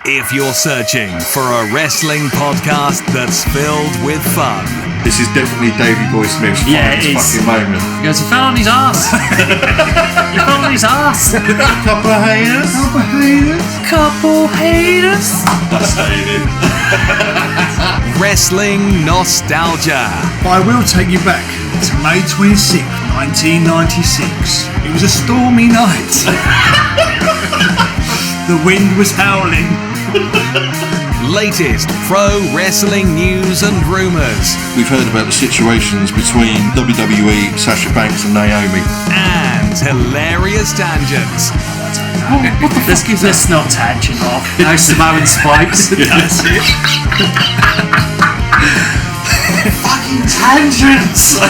If you're searching for a wrestling podcast that's filled with fun. This is definitely Davey Boy Smith's finest fucking moment. He goes, he fell on his ass. He fell on his ass. Couple of haters. Couple haters. That's David. Wrestling nostalgia. But I will take you back to May 26th, 1996. It was a stormy night. The wind was howling. Latest pro wrestling news and rumours. We've heard about the situations between WWE, Sasha Banks and Naomi. And hilarious tangents. Let's not tangent off. No Samoan spikes. That's it. Fucking tangents.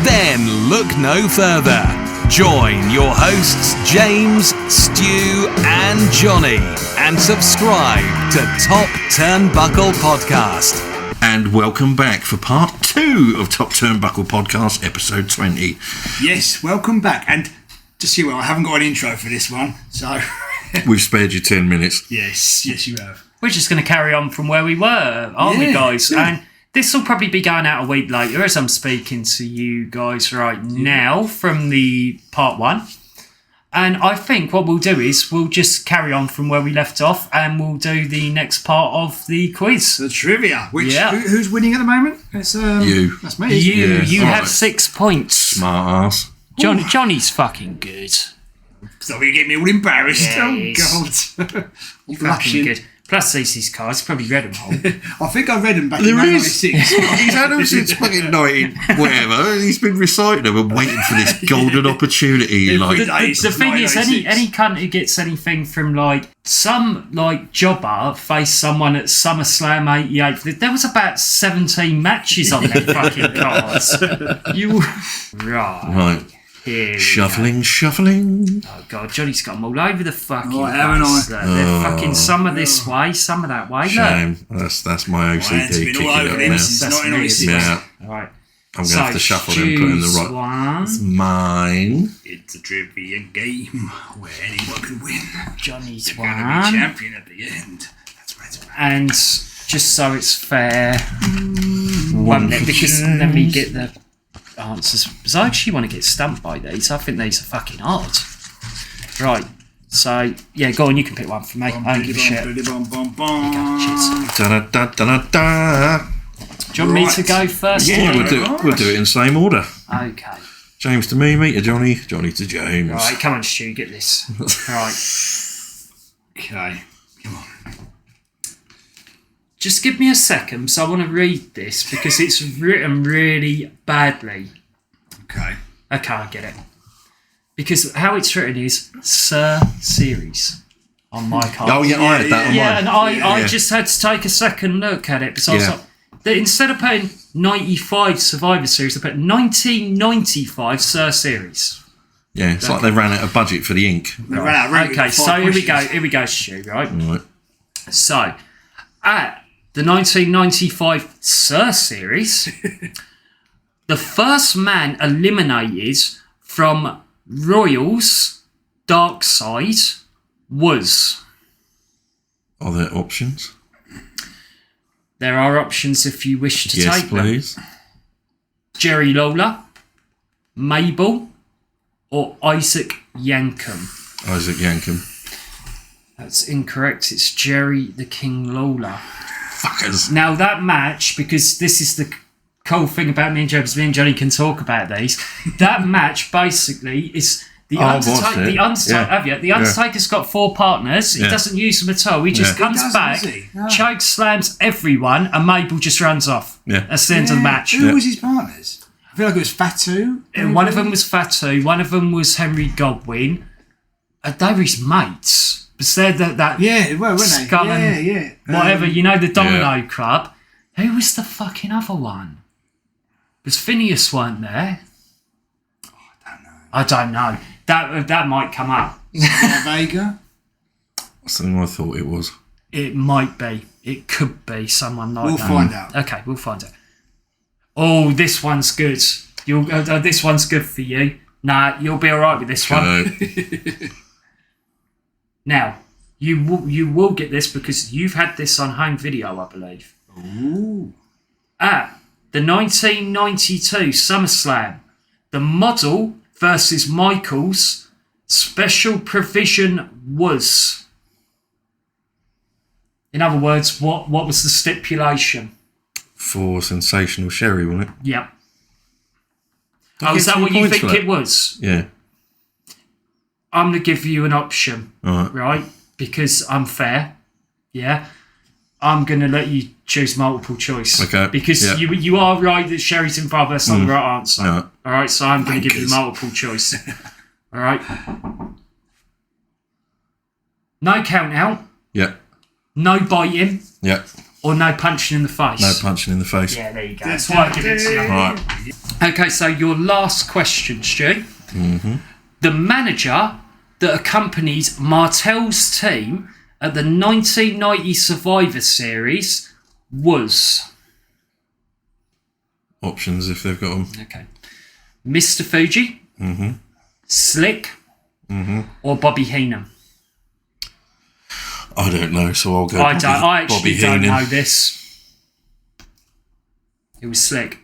Then look no further. Join your hosts James, Stu and Jonny and subscribe to Top Turnbuckle Podcast. And welcome back for part 2 of Top Turnbuckle Podcast, episode 20. Yes, welcome back. And just so you know, I haven't got an intro for this one, so... We've spared you 10 minutes. Yes, you have. We're just going to carry on from where we were, aren't we, guys? Yeah. And this will probably be going out a week later as I'm speaking to you guys right now from the part 1. And I think what we'll do is we'll just carry on from where we left off and we'll do the next part of the quiz. The trivia. Who's winning at the moment? It's You. That's me. You Right. have 6 points. Smart ass. Johnny's fucking good. So you get me all embarrassed. Yes. Oh, God. I'm Fucking blushing. good. Plus these cards, probably read them all. I think I read them back There in is. 1996. He's had them since fucking 19, whatever, and he's been reciting them and waiting for this golden opportunity. Like, The thing is, 1996. any cunt who gets anything from like some like jobber faced someone at SummerSlam '88. There was about 17 matches on their fucking cards. Right. Here we shuffling. go. Oh god, Johnny's got them all over the fucking Oh, haven't place. I? They're fucking some of this way, some of that way. Shame. That's my Hands OCD have been kicking all over up them now. since That's 1996. Yeah, All right. I'm going to have to shuffle them and put in the right... One. Mine. It's a trivia game where anyone can win. Johnny's You're going to one. be champion at the end. That's right. And just so it's fair, 1 minute, because let me get the answers. Because I actually want to get stumped by these. I think these are fucking hard. Right. So, yeah, go on, you can pick one for me. I don't give a shit. Cheers. Da-da-da-da-da. Do you want me to go first? Yeah, we'll do it in the same order. Okay. James to me, Mika Johnny, Johnny to James. Right, come on, Stu, get this. Right. Okay. Come on. Just give me a second, so I want to read this because it's written really badly. Okay. Okay, I get it. Because how it's written is Sir Series on my card. Oh, yeah, I had that on Yeah, mine. and I just had to take a second look at it because I was like, instead of putting 95 Survivor Series, I put 1995 Sir Series. Yeah, it's like they ran out of budget for the ink. Okay, so here we go, Stu, right? Right. So, at the 1995 Sir Series, the first man eliminated from Royals Dark Side was... Are there options? There are options if you wish to Yes, take them. please. Jerry Lawler, Mabel, or Isaac Yankem. Isaac Yankem. That's incorrect. It's Jerry the King Lawler. Fuckers. Now that match, because this is the cool thing about me and James, me and Johnny can talk about these. That match basically is the Undertaker. The Undertaker's got 4 partners. He doesn't use them at all. He just comes back, choke slams everyone, and Mabel just runs off. Yeah. That's the end of the match. Who was his partners? I feel like it was Fatu. And one of them was Fatu. One of them was Henry Godwin. They were his mates. But they're that weren't they? scum and whatever, the Domino Club. Who was the fucking other one? Because Phineas weren't there. I don't know. That might come up. Vega. That's the thing I thought it was. It might be. It could be someone like We'll that. find out. Okay, we'll find out. Oh, this one's good. This one's good for you. Nah, you'll be all right with this one. No. Now, You will get this because you've had this on home video, I believe. Ooh. At the 1992 SummerSlam, the Model versus Michaels special provision was. In other words, what was the stipulation? For Sensational Sherry, wasn't it? Yep. Is that what you think it was? Yeah. I'm going to give you an option, All right? Because I'm fair. Yeah. I'm going to let you choose multiple choice. Okay. Because you are right that Sherry's involved. That's not the right answer. No. All right. So I'm going to give you multiple choice. All right. No count out. Yeah. No biting. Yeah. Or no punching in the face. No punching in the face. Yeah, there you go. That's why I give it to you. All right. Okay, so your last question, Stu. Mm-hmm. The manager that accompanied Martel's team at the 1990 Survivor Series was... Options if they've got them. Okay. Mr. Fuji, Slick, or Bobby Heenan? I don't know, so I'll go I actually Bobby don't Heenan. know this. It was Slick.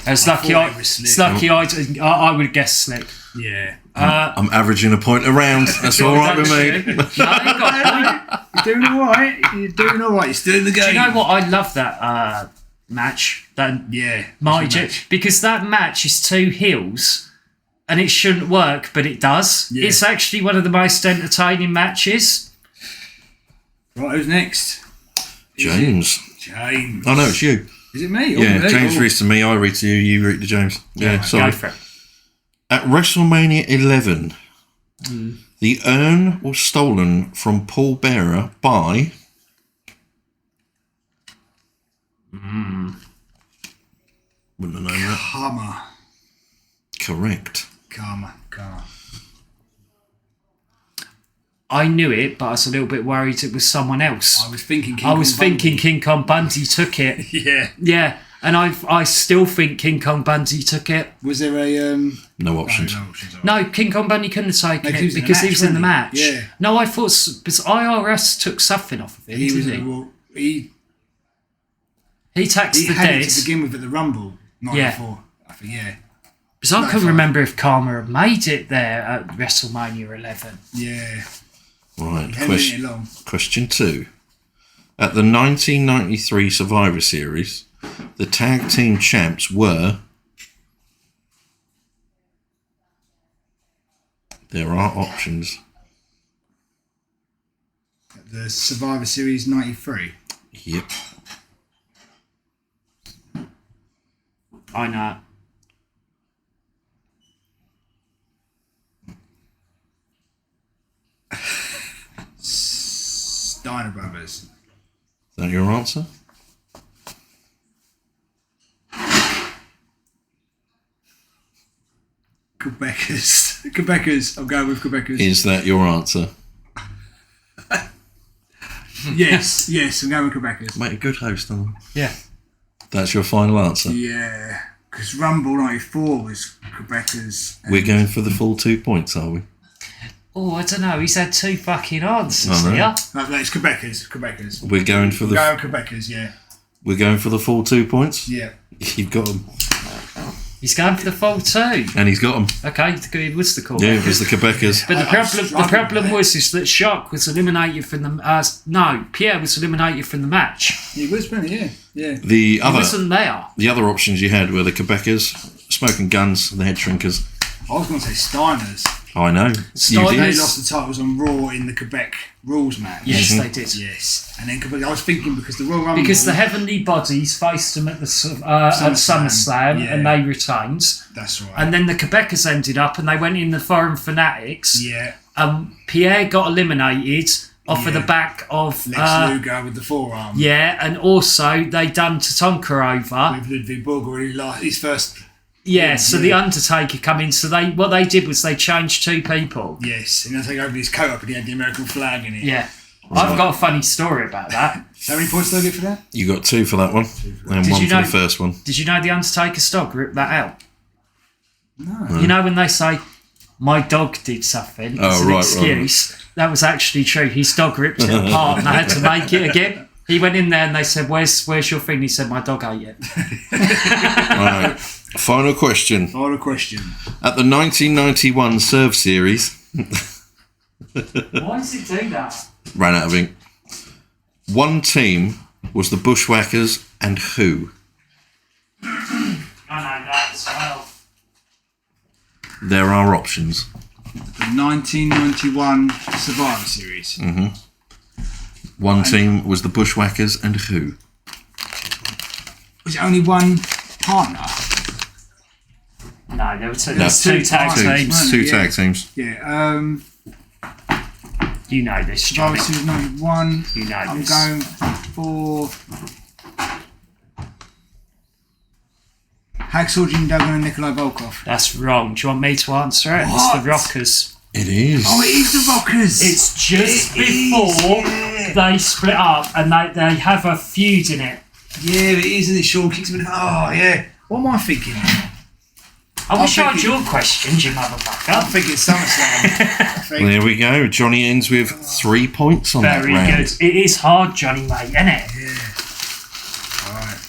It's lucky I would guess Slick. Yeah. I'm averaging a point around. That's all right with me. No, you got a point. You're doing all right. You're still in the game. Do you know what? I love that match. Because that match is two heels and it shouldn't work, but it does. Yeah. It's actually one of the most entertaining matches. Right, who's next? James. James. Oh, no, it's you. Is it me? Yeah, James reads to me, I read to you, you read to James. Yeah, sorry. Go for it. At WrestleMania 11, the urn was stolen from Paul Bearer by... Wouldn't have known that. Karma. Correct. Karma. I knew it, but I was a little bit worried it was someone else. I was thinking King Kong Bundy took it. Yeah. Yeah, and I still think King Kong Bundy took it. Was there a... No options. No, King Kong Bundy couldn't have taken it because he was in the match. Yeah. No, I thought because IRS took something off of him, didn't he? He taxed the had dead. it to begin with at the Rumble, 94. I think, yeah. Because I couldn't remember if Karma had made it there at WrestleMania 11. Yeah. Right, question 2. At the 1993 Survivor Series, the tag team champs were... There are options. The Survivor Series 93? Yep. I know. Steiner Brothers. Is that your answer? Quebecers. I'm going with Quebecers. Is that your answer? Yes, I'm going with Quebecers. Mate, a good host, aren't you? Yeah. That's your final answer? Yeah, because Rumble 94 was Quebecers. We're going for the full 2 points, are we? Oh, I don't know. He's had two fucking answers here. No, it's Quebecers. We're going for Quebecers, yeah. We're going for the full 2 points? Yeah. You've got them. He's going for the full 2. And he's got them. Okay, it was the call. Yeah, it was the Quebecers. But the problem was that Shark was eliminated from the... Pierre was eliminated from the match. He was, yeah. He wasn't there. The other options you had were the Quebecers, Smoking Guns, and the Head Shrinkers. I was going to say Steiners. I know. They lost the titles on Raw in the Quebec rules match. Yes, they did. Yes. And then I was thinking because the Royal Rumble... Because the Heavenly Bodies faced them at the SummerSlam and they retained. That's right. And then the Quebecers ended up and they went in the Foreign Fanatics. Yeah. Pierre got eliminated off of the back of... Lex Luger with the forearm. Yeah, and also they done Tatanka over. With Ludwig Borger, he lost his first... Yeah, so the Undertaker come in. So what they did was they changed two people. Yes, and they take over his coat up and he had the American flag in it. Yeah. I've got a funny story about that. How many points did I get for that? You got 2 for that one. And 1 for the first one. Did you know the Undertaker's dog ripped that out? No. You know when they say, my dog did something, it's an excuse. that was actually true. His dog ripped it apart and I had to make it again. He went in there and they said, where's your thing? He said, my dog ate it. Right. Final question. At the 1991 Serve Series... Why does it do that? Ran out of ink. One team was the Bushwhackers and who? I know that as well. There are options. The 1991 Survivor Series. Mm-hmm. One team was the Bushwhackers and who? Was it only one partner? No, there were two tag teams. Two tag teams. Yeah. You know this, Jonny. Survivor Series 91. You know I'm this. going for Hacksaw Jim Duggan and Nikolai Volkov. That's wrong. Do you want me to answer it? What? It's the Rockers. It is. Oh, it is the Rockers. It's just before they split up and they have a feud in it. Yeah, it is, and it Sean kicks him in. Oh, yeah. What am I thinking? I wish I had your questions, you motherfucker. I'm thinking SummerSlam. There we go. Johnny ends with 3 points on that round. Very good. It is hard, Jonny, mate, isn't it? Yeah. Alright.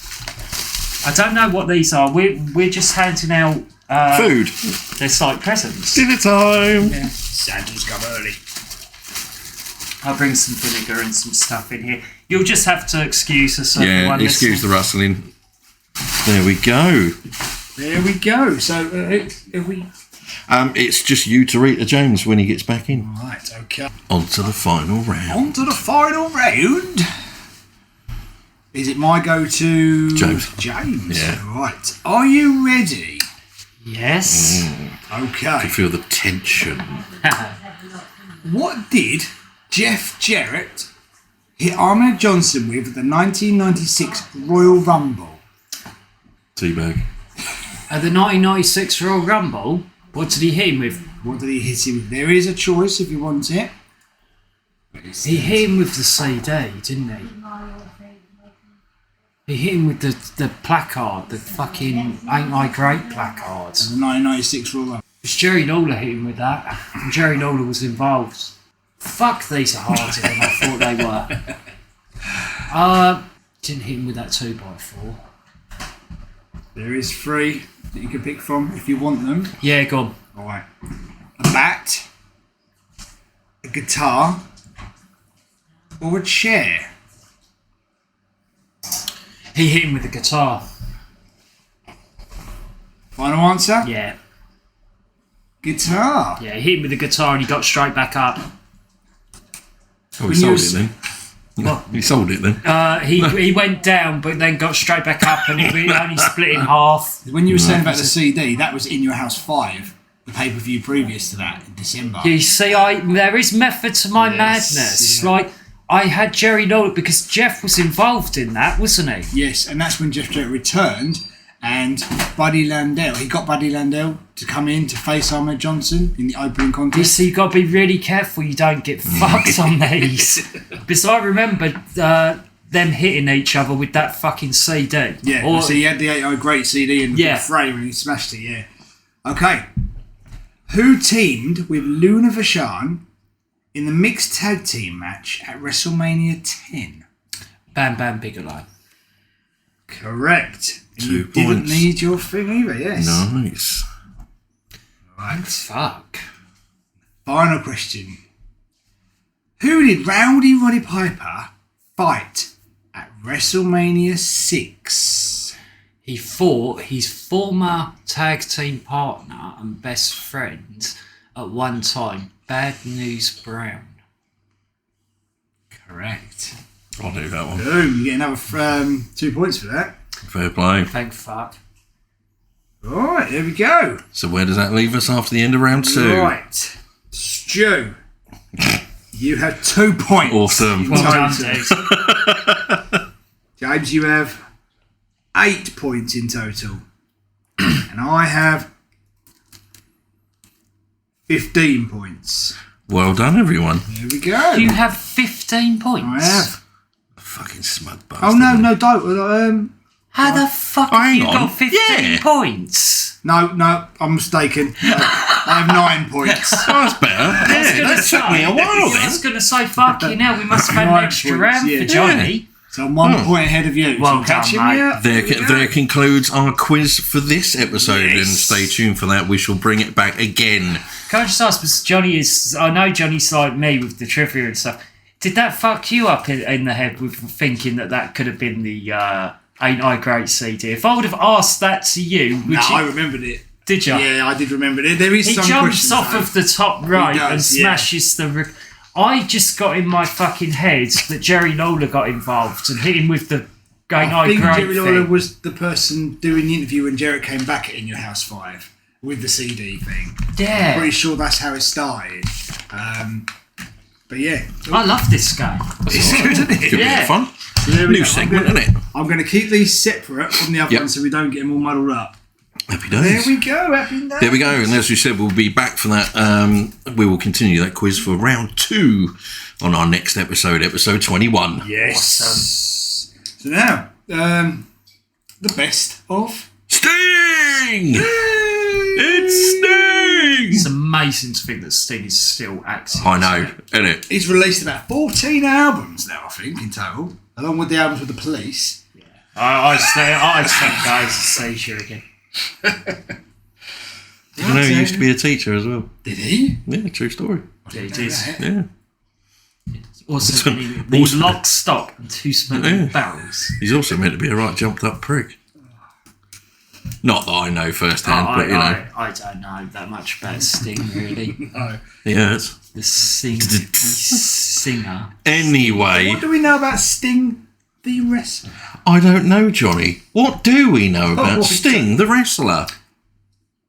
I don't know what these are. We're just handing out food. They're like presents. Dinner time. Yeah. Santa's come early. I'll bring some vinegar and some stuff in here. You'll just have to excuse us. Yeah, excuse the rustling. There we go. There we go. So, are we... It's just you to Rita Jones when he gets back in. Right, okay. On to the final round. On to the final round. Is it my go-to? James. Yeah. Right. Are you ready? Yes. I Okay. can feel the tension. What did Jeff Jarrett hit Ahmed Johnson with at the 1996 Royal Rumble? Teabag. At the 1996 Royal Rumble, what did he hit him with? What did he hit him with? There is a choice if you want it. He hit him with the CD, didn't he? He hit him with the placard, the fucking Ain't I Great placard. The 1996 Royal Rumble. It was Jerry Lawler hit him with that, and Jerry Lawler was involved. Fuck, these are harder than I thought they were. Didn't hit him with that 2x4. There is 3 that you can pick from if you want them. Yeah, go on. Alright. A bat, a guitar, or a chair. He hit him with the guitar. Final answer? Yeah. Guitar. Yeah, he hit him with the guitar and he got straight back up. Oh, he sold it then. What? He sold it then. He went down but then got straight back up and it only split in half. When you were saying about the CD, that was In Your House 5, the pay-per-view previous to that in December. You see, there is method to my madness. Yeah. Like, I had Jerry Lawler because Jeff was involved in that, wasn't he? Yes, and that's when Jeff Jarrett returned and Buddy Landell, he got Buddy Landell to come in to face Ahmed Johnson in the opening You contest. see, you got to be really careful you don't get fucked on these. Because I remember them hitting each other with that fucking CD. Yeah, so he had the 8 Great CD in the frame and he smashed it, yeah. Okay. Who teamed with Luna Vachon in the mixed tag team match at WrestleMania 10? Bam Bam Bigelow. Correct. And 2 you didn't points. need your thing either, yes. Nice. Right. Fuck. Final question. Who did Rowdy Roddy Piper fight at WrestleMania 6? He fought his former tag team partner and best friend at one time, Bad News Brown. Correct. I'll do that one. Boom, you get another 2 points for that. Fair play. Thank fuck. Alright, there we go. So where does that leave us after the end of round 2? Right. Stu, you have 2 points. Awesome. Well done, Total. dude. James, you have 8 points in total. And I have 15 points. Well done, everyone. There we go. You have 15 points. I have. Fucking smug bastard. Oh, no, don't. How the fuck Hang have you on. got 15 Yeah. points? No, I'm mistaken. I have 9 points. That's better. Yeah, that took me a while I was going to say, fucking hell, we must have had an extra round for Jonny. So I'm 1 point ahead of you. Well done, mate. There concludes our quiz for this episode, and stay tuned for that. We shall bring it back again. Can I just ask, because I know Johnny's like me with the trivia and stuff. Did that fuck you up in the head with thinking that could have been the Ain't I Great CD? If I would have asked that to you... I remembered it. Did you? Yeah, I did remember it. There is he some jumps off of the top right and smashes the... I just got in my fucking head that Jerry Lawler got involved and hit him with the Ain't I Great Jerry Lawler thing. was the person doing the interview when Jarrett came back at In Your House 5 with the CD thing. Yeah. I'm pretty sure that's how it started. But yeah. I love this game. It's good, isn't it? Could be fun. So New segment, isn't it? I'm going to keep these separate from the other ones so we don't get them all muddled up. Happy days. There we go, happy days. There we go, and as we said, we'll be back for that. We will continue that quiz for round 2 on our next episode, episode 21. Yes. Awesome. So now, the best of Sting! It's Sting! It's amazing to think that Sting is still active. I know, isn't it? He's released about 14 albums now, I think, in total, along with the albums with the Police. Yeah. I think guys to see you again. You know, he used to be a teacher as well. Did he? Yeah, true story. Yeah, he did. Yeah. Also, the Lock, Stock and Two Smoking Barrels. He's also meant to be a right jumped up prick. Not that I know firsthand, but you know. I don't know that much about Sting, really. No. Yeah, it's... The singer. Anyway. What do we know about Sting the wrestler? I don't know, Johnny. What do we know about Sting the wrestler?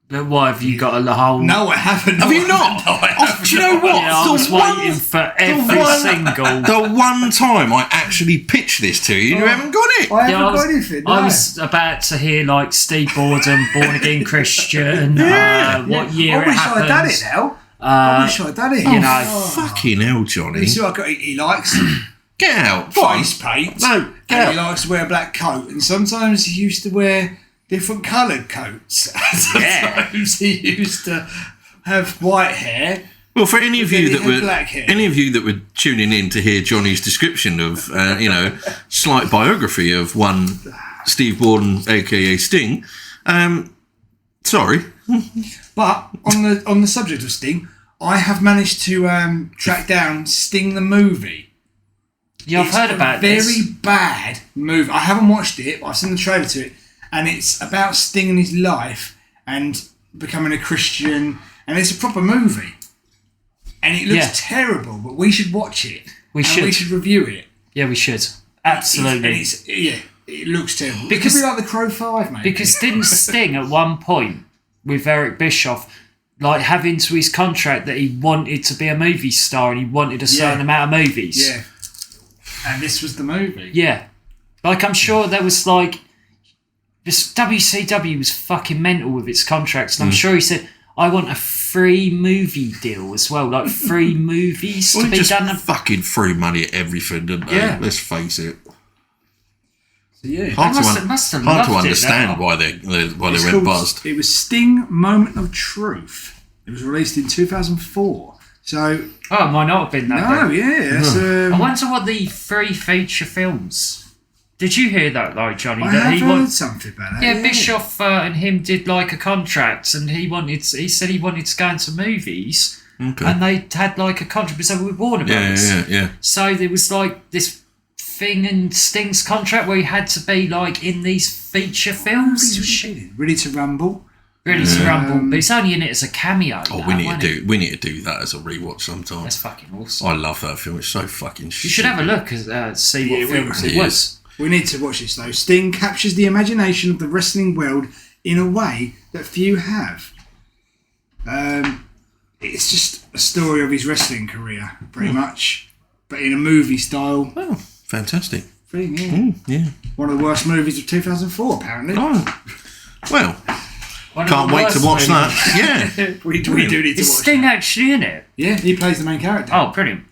Why have you got a whole... No, I haven't. Have you not? No, I haven't. Do you know what? Yeah, I was waiting for every single... The one time I actually pitched this to you, you haven't got it. I haven't got anything. No. I was about to hear, like, Steve Borden, Born Again Christian, what year it happened. I wish I'd done it now. I wish I'd done it. You know. Fucking hell, Johnny. You see what he likes? Get out. Face paint. No, get and out. he likes to wear a black coat. And sometimes he used to wear different coloured coats. Sometimes he used to have white hair. Well, for any of you that were tuning in to hear Johnny's description of, slight biography of one Steve Borden, aka Sting, sorry. But on the subject of Sting, I have managed to track down Sting the movie. Yeah, I've heard about this. Very bad movie. I haven't watched it, but I've seen the trailer to it, and it's about Sting and his life and becoming a Christian, and it's a proper movie. And it looks terrible, but we should watch it. We should review it. Yeah, we should. Absolutely. It looks terrible. Because it could be like The Crow 5, mate. Because didn't Sting at one point with Eric Bischoff have into his contract that he wanted to be a movie star and he wanted a certain amount of movies? Yeah. And this was the movie. Yeah. I'm sure there was this WCW was fucking mental with its contracts, and I'm sure he said, I want a free movie deal as well, 3 movies to be done. Fucking free money at everything, didn't they? Yeah. Let's face it. So, yeah. Hard to understand why they went bust. It was Sting Moment of Truth. It was released in 2004. So it might not have been that. No, yeah. I wonder what the 3 feature films. Did you hear that, Johnny? I have heard something about that. Yeah, Bischoff and him did a contract, and he said he wanted to go into movies, and they had a contract with Warner Brothers. Yeah. So there was this thing in Sting's contract where he had to be in these feature films. Ready to Rumble. Ready to Rumble, but it's only in it as a cameo. We need to do that as a rewatch sometime. That's fucking awesome. I love that film. It's so fucking shit. You should have a look and see what films it was. We need to watch this though. Sting captures the imagination of the wrestling world in a way that few have. It's just a story of his wrestling career, pretty much, but in a movie style. Oh, fantastic. Thing, yeah. One of the worst movies of 2004, apparently. Oh, well. Can't wait to watch that. Yeah. we do need to watch Is Sting actually in it? Yeah, he plays the main character. Oh, brilliant.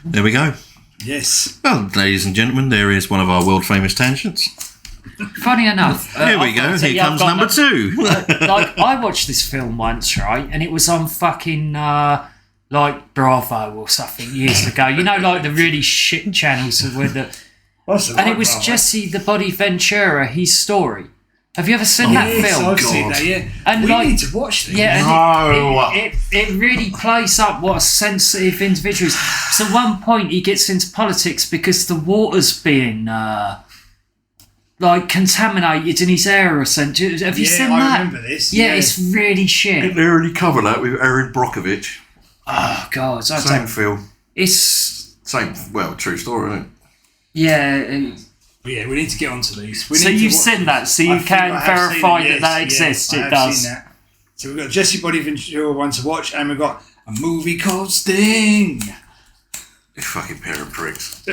There we go. Yes. Well, ladies and gentlemen, there is one of our world famous tangents. Funny enough, here we go. Here comes number 2. Like I watched this film once, right, and it was on fucking like Bravo or something years ago. You know, like the really shit channels with the. And it was Jesse the Body Ventura, his story. Have you ever seen that film? I've seen that, yeah. And we need to watch this. Yeah, and it really plays up what a sensitive individual is. So at one point he gets into politics because the water's being like contaminated in his area. Have you seen that? I remember this. Yeah, it's really shit. They already covered that with Erin Brockovich. Oh God, Same film. It's true story, isn't it? Yeah. Yeah, we need to get onto these. So you've seen that, so you can verify that exists. It does. Seen that. So we've got Jesse Body Ventura one to watch, and we've got a movie called Sting. You fucking pair of pricks.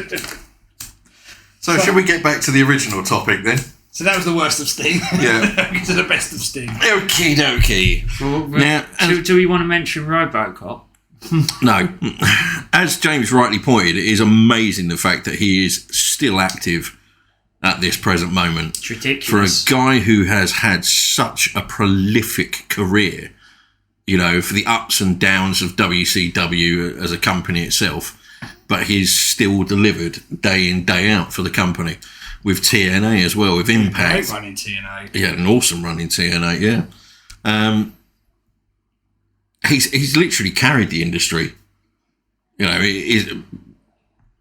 So should we get back to the original topic then? So that was the worst of Sting. Yeah. To the best of Sting. Okie dokie. Now, do we want to mention RoboCop? No. As James rightly pointed, it is amazing the fact that he is still active at this present moment. It's ridiculous. For a guy who has had such a prolific career, you know, for the ups and downs of WCW as a company itself, but he's still delivered day in, day out for the company. With TNA as well, with Impact. Great run in TNA. He had an awesome run in TNA, yeah. He's literally carried the industry. You know,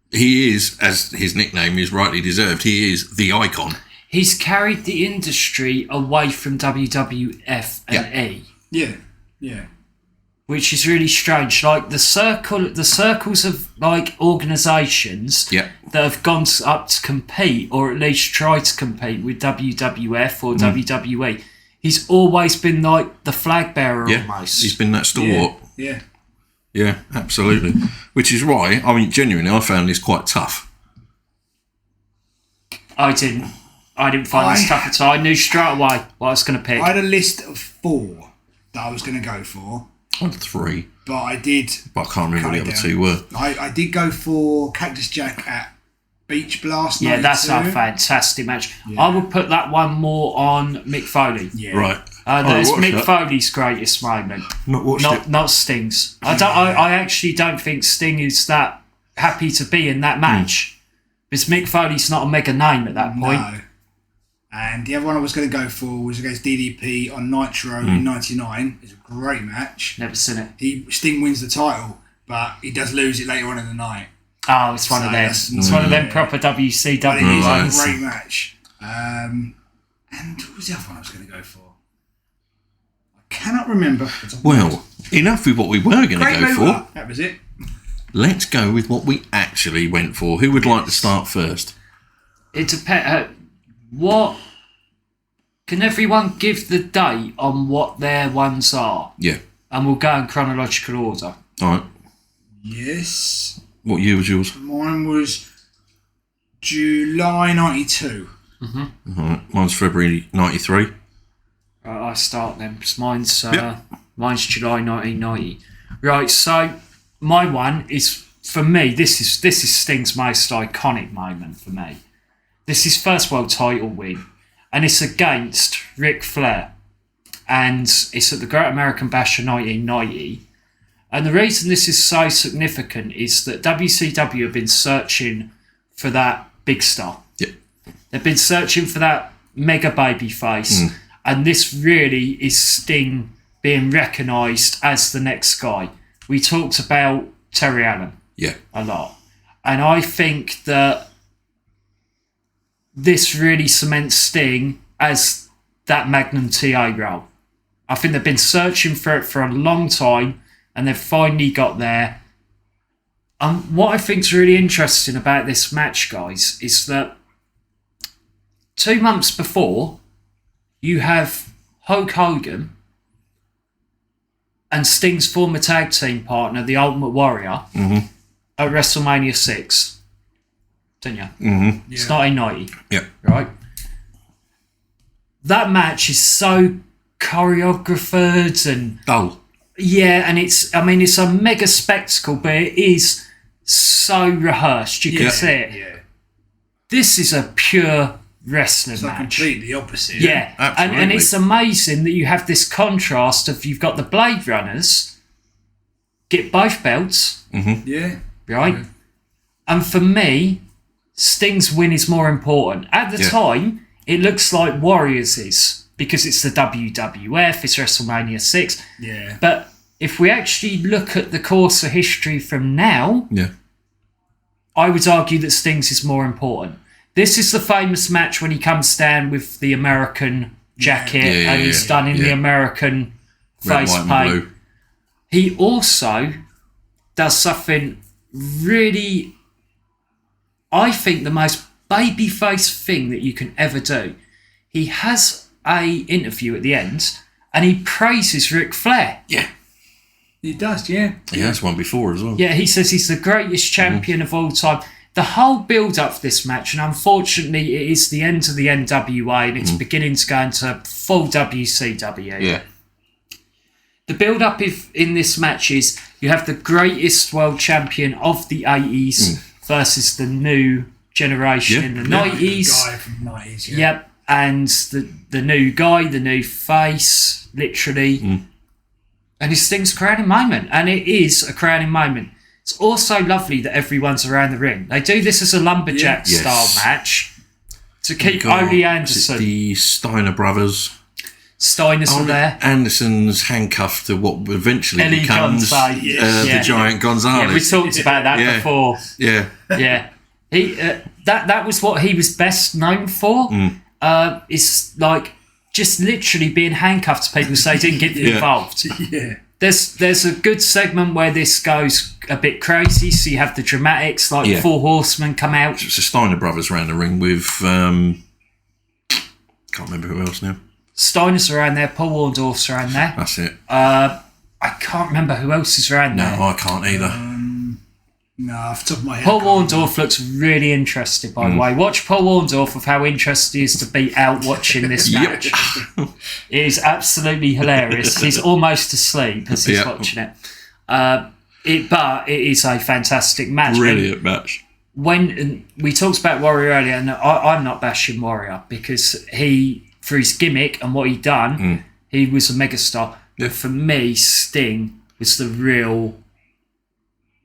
he is, as his nickname is rightly deserved, he is the icon. He's carried the industry away from WWF and E. Yeah. Which is really strange. Like the circles of like organisations that have gone up to compete, or at least try to compete with WWF or WWE. He's always been like the flag bearer almost. He's been that stalwart. Yeah, absolutely. Which is why, I mean, genuinely, I found this quite tough. I didn't find this tough at all. I knew straight away what I was going to pick. I had a list of 4 that I was going to go for. I had 3. But I did. But I can't remember what the other 2 were. I did go for Cactus Jack at Beach Blast. Yeah, that's a fantastic match. Yeah. I would put that one more on Mick Foley. Yeah. Right. That's Mick Foley's greatest moment. Not Sting's. I actually don't think Sting is that happy to be in that match. Because Mick Foley's not a mega name at that point. No. And the other one I was going to go for was against DDP on Nitro in '99. It's a great match. Never seen it. Sting wins the title, but he does lose it later on in the night. Oh, it's one of them. It's one of them proper WCW. But it is a great match. And what was the other one I was going to go for? I cannot remember. Well, enough with what we were going to go for. That was it. Let's go with what we actually went for. Who would like to start first? It depends. What can everyone give the date on what their ones are? Yeah. And we'll go in chronological order. All right. Yes. What year was yours? Mine was July 92. Mm-hmm. All right. Mine's February 93. I start then. Mine's July 1990. Right. So my one is, for me, this is Sting's most iconic moment for me. This is first world title win, and it's against Ric Flair, and it's at the Great American Bash of 1990. And the reason this is so significant is that WCW have been searching for that big star. Yep. They've been searching for that mega baby face, and this really is Sting being recognised as the next guy. We talked about Terry Allen a lot, and I think that this really cements Sting as that Magnum TA role. I think they've been searching for it for a long time, and they've finally got there. What I think is really interesting about this match, guys, is that 2 months before, you have Hulk Hogan and Sting's former tag team partner, the Ultimate Warrior, at WrestleMania 6. Didn't you? Mm-hmm. It's 1990. Yeah. Right? That match is so choreographed and... Oh. Yeah, and it's a mega spectacle, but it is so rehearsed. You can see it. Yeah. This is a pure wrestling like match. Completely opposite. Yeah, absolutely. and it's amazing that you have this contrast of you've got the Blade Runners get both belts, Yeah. right? Yeah. And for me, Sting's win is more important. At the time, it looks like Warriors is because it's the WWF, it's WrestleMania 6. Yeah. But if we actually look at the course of history from now, I would argue that Sting's is more important. This is the famous match when he comes down with the American jacket and he's done in the American red, face paint. He also does something really, I think, the most babyface thing that you can ever do. He has a interview at the end and he praises Ric Flair. Yeah. He does, yeah. He has one before as well. Yeah, he says he's the greatest champion of all time. The whole build-up for this match, and unfortunately it is the end of the NWA and it's beginning to go into full WCW. Yeah. The build-up in this match is you have the greatest world champion of the 80s versus the new generation in the 90s. The guy from the 90s, Yep, and the new guy, the new face, literally. And it's Sting's crowning moment, and it is a crowning moment. It's also lovely that everyone's around the ring. They do this as a lumberjack style match to keep Ole Anderson. The Steiner brothers. Steiners are there. Anderson's handcuffed to what eventually becomes the giant Gonzalez. Yeah, we talked about that before. Yeah. Yeah. He that was what he was best known for. It's like just literally being handcuffed to people so they didn't get involved. Yeah. There's a good segment where this goes a bit crazy, so you have the dramatics, like Four Horsemen come out. It's the Steiner brothers around the ring with can't remember who else now. Steiner's around there, Paul Orndorff's around there. That's it. I can't remember who else is around there. No, I can't either. No, off the top of my head. Paul Orndorff looks really interested, by the way. Watch Paul Orndorff of how interested he is to be out watching this match. It is absolutely hilarious. He's almost asleep as he's watching it. But it is a fantastic match. Brilliant match. When we talked about Warrior earlier, and I'm not bashing Warrior because he, for his gimmick and what he done, he was a megastar. Yeah. But for me, Sting was the real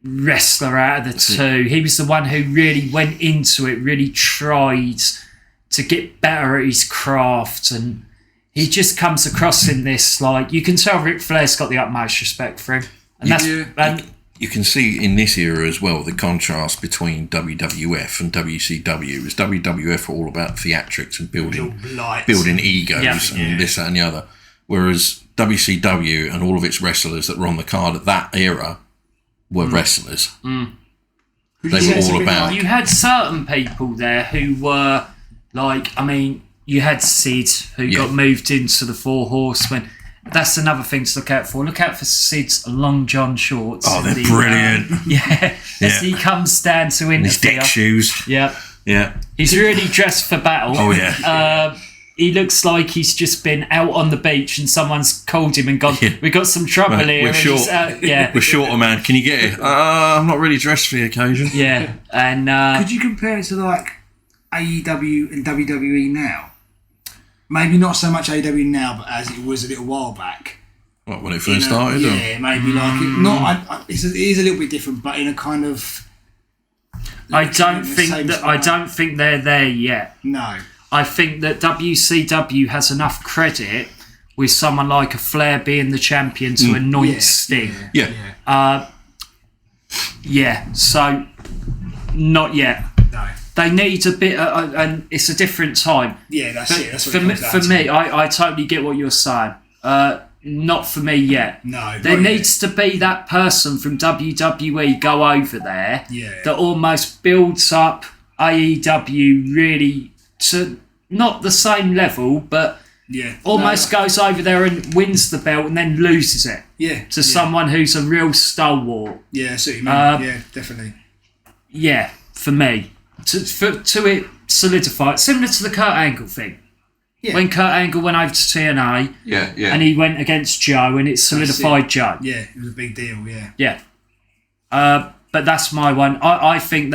wrestler out of the two. He was the one who really went into it, really tried to get better at his craft, and he just comes across in this like you can tell Ric Flair's got the utmost respect for him, and you can see in this era as well the contrast between WWF and WCW. As WWF were all about theatrics and building egos and this, that and the other, whereas WCW and all of its wrestlers that were on the card at that era were wrestlers. They were all about. You had certain people there who were like, I mean, you had Sid who got moved into the Four Horsemen. That's another thing to look out for. Look out for Sid's long john shorts. Oh, they're brilliant. As he comes down to interfere. His deck shoes. Yeah. Yeah. He's really dressed for battle. Oh, yeah. He looks like he's just been out on the beach and someone's called him and gone, we got some trouble here. We're short. We're shorter, man. Can you get it? I'm not really dressed for the occasion. Yeah. And could you compare it to like AEW and WWE now? Maybe not so much AEW now, but as it was a little while back. What, when it first started? Yeah, maybe like it. Not. It is a little bit different, but in a kind of. I don't think they're there yet. No. I think that WCW has enough credit with someone like a Flair being the champion to anoint Sting. Yeah. So not yet. No. They need a bit, and it's a different time. Yeah, that's it. That's what for me, I totally get what you're saying. Not for me yet. No. There needs to be that person from WWE go over there that almost builds up AEW really to not the same level, but almost goes over there and wins the belt and then loses it. To someone who's a real stalwart. Yeah, I see what you mean. Definitely. Yeah, for me. To it solidify it. Similar to the Kurt Angle thing. Yeah. When Kurt Angle went over to TNA and he went against Joe and it solidified Joe. Yeah, it was a big deal, Yeah. But that's my one. I think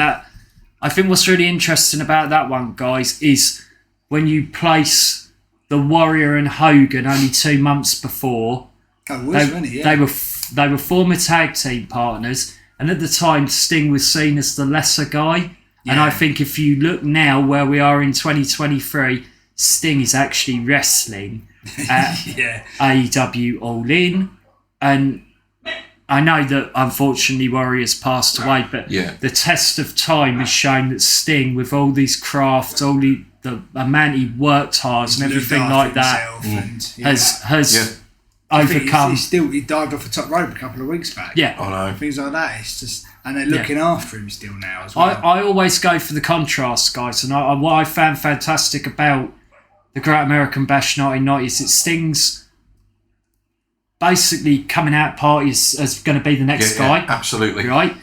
what's really interesting about that one, guys, is when you place the Warrior and Hogan only 2 months before. They were former tag team partners, and at the time Sting was seen as the lesser guy. Yeah. And I think if you look now where we are in 2023, Sting is actually wrestling at AEW All In. And I know that unfortunately Warrior's passed away, but the test of time has shown that Sting, with all these crafts, all the amount he worked hard and everything like that, has overcome. He dived off the top rope a couple of weeks back. Yeah, I know. Things like that. It's just, and they're looking after him still now as well. I always go for the contrast, guys, and what I found fantastic about the Great American Bash 1990 is that Sting's basically coming out party as going to be the next guy. Absolutely. Right?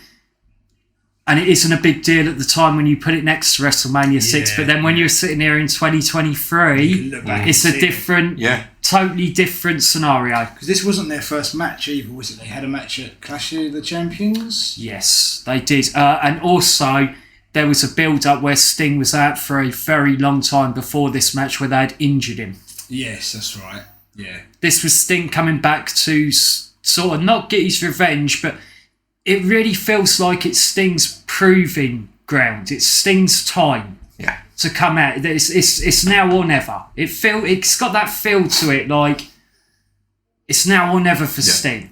And it isn't a big deal at the time when you put it next to WrestleMania 6, but then when you're sitting here in 2023, it's a different, totally different scenario. Because this wasn't their first match either, was it? They had a match at Clash of the Champions? Yes, they did. And also, there was a build-up where Sting was out for a very long time before this match where they had injured him. Yes, that's right. Yeah. This was Sting coming back to sort of not get his revenge, but it really feels like it's Sting's proving ground. It's Sting's time to come out. It's now or never. It's got that feel to it, like it's now or never for Sting.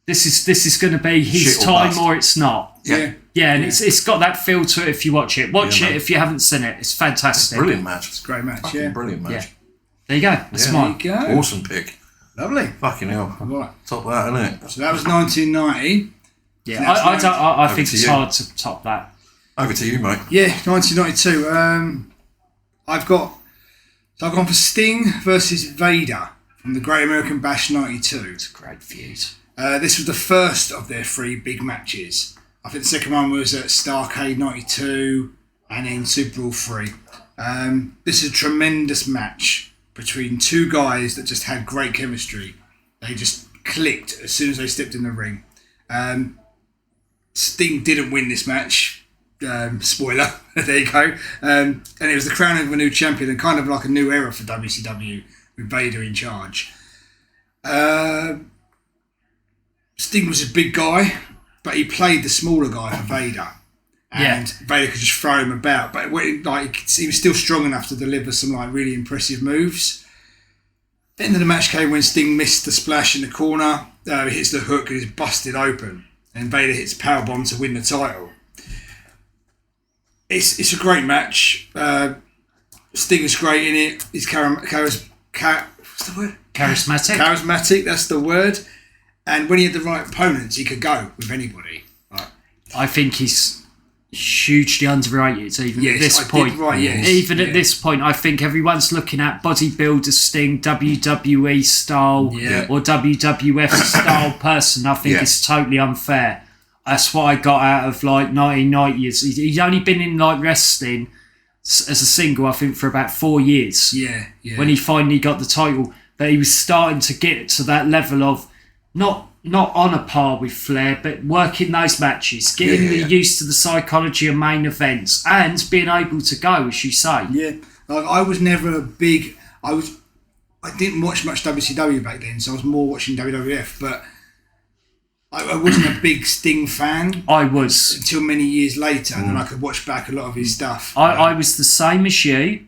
This is going to be his time or it's not. Yeah, and it's got that feel to it if you watch it. Watch it if you haven't seen it. It's fantastic. It's a brilliant match. It's a great match. Brilliant match. Yeah. There you go. That's mine. There you go. Awesome pick. Lovely. Fucking hell. Right. Top of that, isn't it? So that was 1990. Yeah, I think it's hard to top that. Over to you, mate. Yeah, 1992. I've gone for Sting versus Vader from the Great American Bash 92. It's a great feud. This was the first of their 3 big matches. I think the second one was at Starrcade 92 and then Superbrawl 3. This is a tremendous match between 2 guys that just had great chemistry. They just clicked as soon as they stepped in the ring. Sting didn't win this match. Spoiler, there you go. And it was the crowning of a new champion and kind of like a new era for WCW with Vader in charge. Sting was a big guy, but he played the smaller guy for Vader. And Vader could just throw him about. But he was still strong enough to deliver some really impressive moves. The end of the match came when Sting missed the splash in the corner. He hits the hook and he's busted open. And Vader hits a powerbomb to win the title. It's a great match. Sting is great in it. He's what's the word? Charismatic. Charismatic, that's the word. And when he had the right opponents, he could go with anybody. Right. I think he's hugely underrated even at this point. At this point, I think everyone's looking at bodybuilder Sting, WWE style or WWF style person. I think it's totally unfair. That's what I got out of 1990. He's only been in wrestling as a single, I think, for about 4 years. Yeah. When he finally got the title, but he was starting to get to that level of not on a par with Flair, but working those matches, getting used to the psychology of main events, and being able to go, as you say. Yeah, I was never a big. I didn't watch much WCW back then, so I was more watching WWF. But I wasn't a big Sting fan. I was until many years later, and then I could watch back a lot of his stuff. I was the same as you,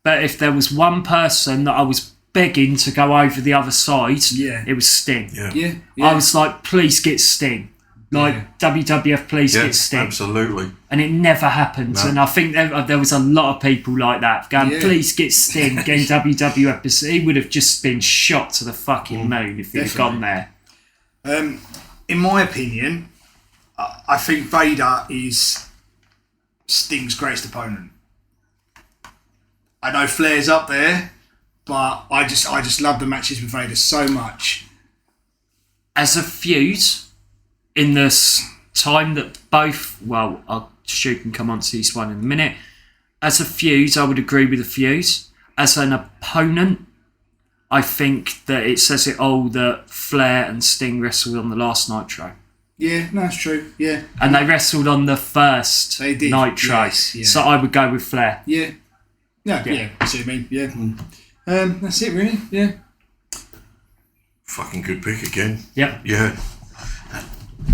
but if there was one person that I was begging to go over the other side, it was Sting. Yeah. I was like, please get Sting. WWF, please get Sting. Absolutely. And it never happened. No. And I think there was a lot of people like that going, please get Sting, getting WWF. Because he would have just been shot to the fucking moon if he'd gone there. In my opinion, I think Vader is Sting's greatest opponent. I know Flair's up there, but I just love the matches with Vader so much. As a feud, in this time that both... Well, Stu can come on to this one in a minute. As a feud, I would agree with the feud. As an opponent, I think that it says it all that Flair and Sting wrestled on the last Nitro. Yeah, no, that's true, yeah. And they wrestled on the first Nitro. Yes, yeah. So I would go with Flair. Yeah. Yeah. See what I mean? Yeah. That's it, really. Yeah. Fucking good pick again. Yep. Yeah.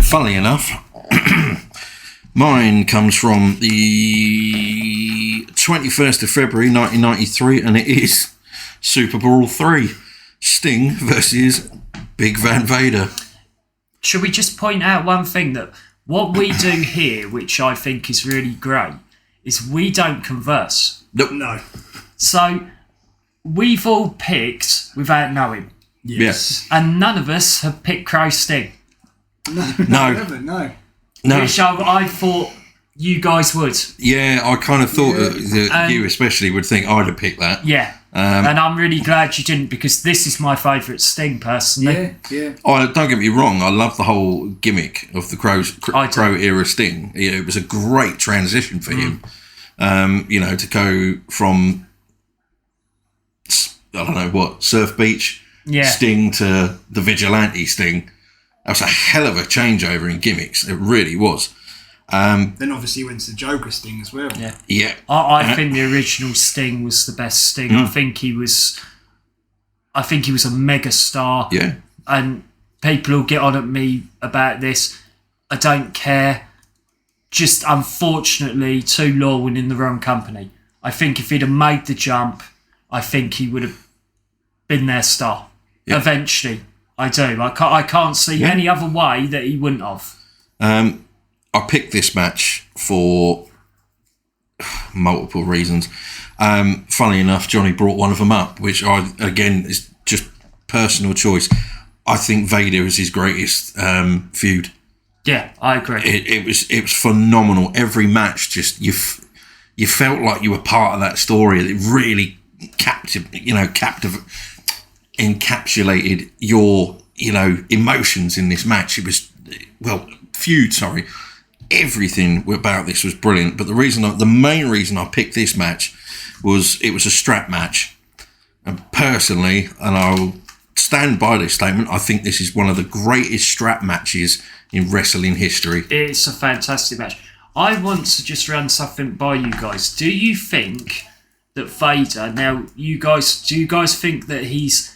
Funnily enough, mine comes from the 21st of February 1993, and it is Superbrawl 3, Sting versus Big Van Vader. Should we just point out one thing, that what we do here, which I think is really great, is we don't converse. Nope. No. So we've all picked without knowing. Yes. And none of us have picked Crow Sting. No. No. Which I thought you guys would. Yeah, I kind of thought that you especially would think I'd have picked that. Yeah. And I'm really glad you didn't, because this is my favourite Sting, personally. Yeah. Oh, don't get me wrong, I love the whole gimmick of the Crow era Sting. Yeah, it was a great transition for him. To go from, I don't know what, Surf Beach Sting to the Vigilante Sting. That was a hell of a changeover in gimmicks. It really was. Then obviously went to the Joker Sting as well. Yeah. I think the original Sting was the best Sting. I think he was a mega star. Yeah. And people will get on at me about this. I don't care. Just unfortunately, too long and in the wrong company. I think if he'd have made the jump, I think he would have been their star. Yeah. Eventually. I do. I can't see any other way that he wouldn't have. I picked this match for multiple reasons. Funnily enough, Jonny brought one of them up, which is just personal choice. I think Vader is his greatest feud. Yeah, I agree. It was phenomenal. Every match, just you felt like you were part of that story. It really encapsulated your emotions in this match. It was feud. Sorry. Everything about this was brilliant, but the main reason I picked this match was it was a strap match, and personally, and I'll stand by this statement, I think this is one of the greatest strap matches in wrestling history. It's a fantastic match. I want to just run something by you guys. Do you think that Vader, now do you guys think that he's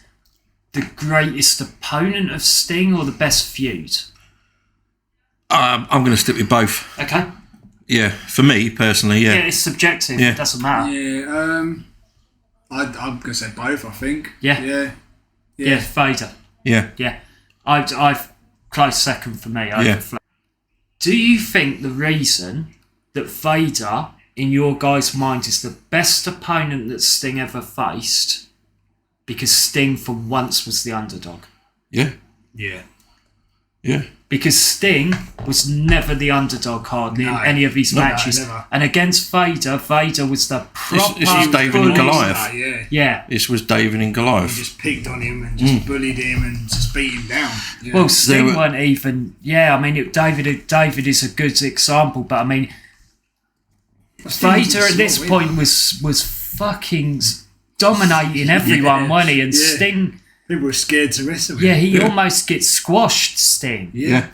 the greatest opponent of Sting or the best feud? I'm going to stick with both. Okay. Yeah, for me personally, yeah. Yeah, it's subjective. Yeah. It doesn't matter. Yeah, I'm going to say both, I think. Yeah, Vader. Yeah. I've close second for me. Do you think the reason that Vader, in your guys' mind, is the best opponent that Sting ever faced because Sting for once was the underdog? Yeah. Because Sting was never the underdog hardly in any of his matches. Never. And against Vader was the proper... This is David and Goliath. Yeah. This was David and Goliath. He just picked on him and just bullied him and just beat him down. Yeah. Well, Sting weren't even... Yeah, I mean, David is a good example, but I mean... Vader at this point was fucking dominating everyone, wasn't he? And Sting... People were scared to wrestle him. Yeah, he almost gets squashed, Sting. Yeah.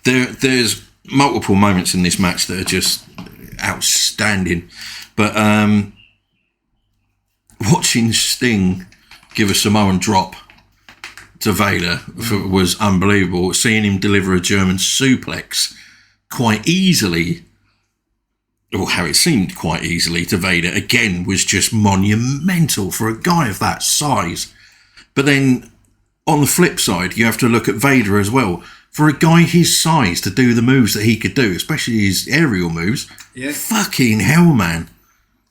There's multiple moments in this match that are just outstanding. But watching Sting give a Samoan drop to Vader was unbelievable. Seeing him deliver a German suplex quite easily, or how it seemed quite easily to Vader, again, was just monumental for a guy of that size. But then, on the flip side, you have to look at Vader as well. For a guy his size to do the moves that he could do, especially his aerial moves, fucking hell, man.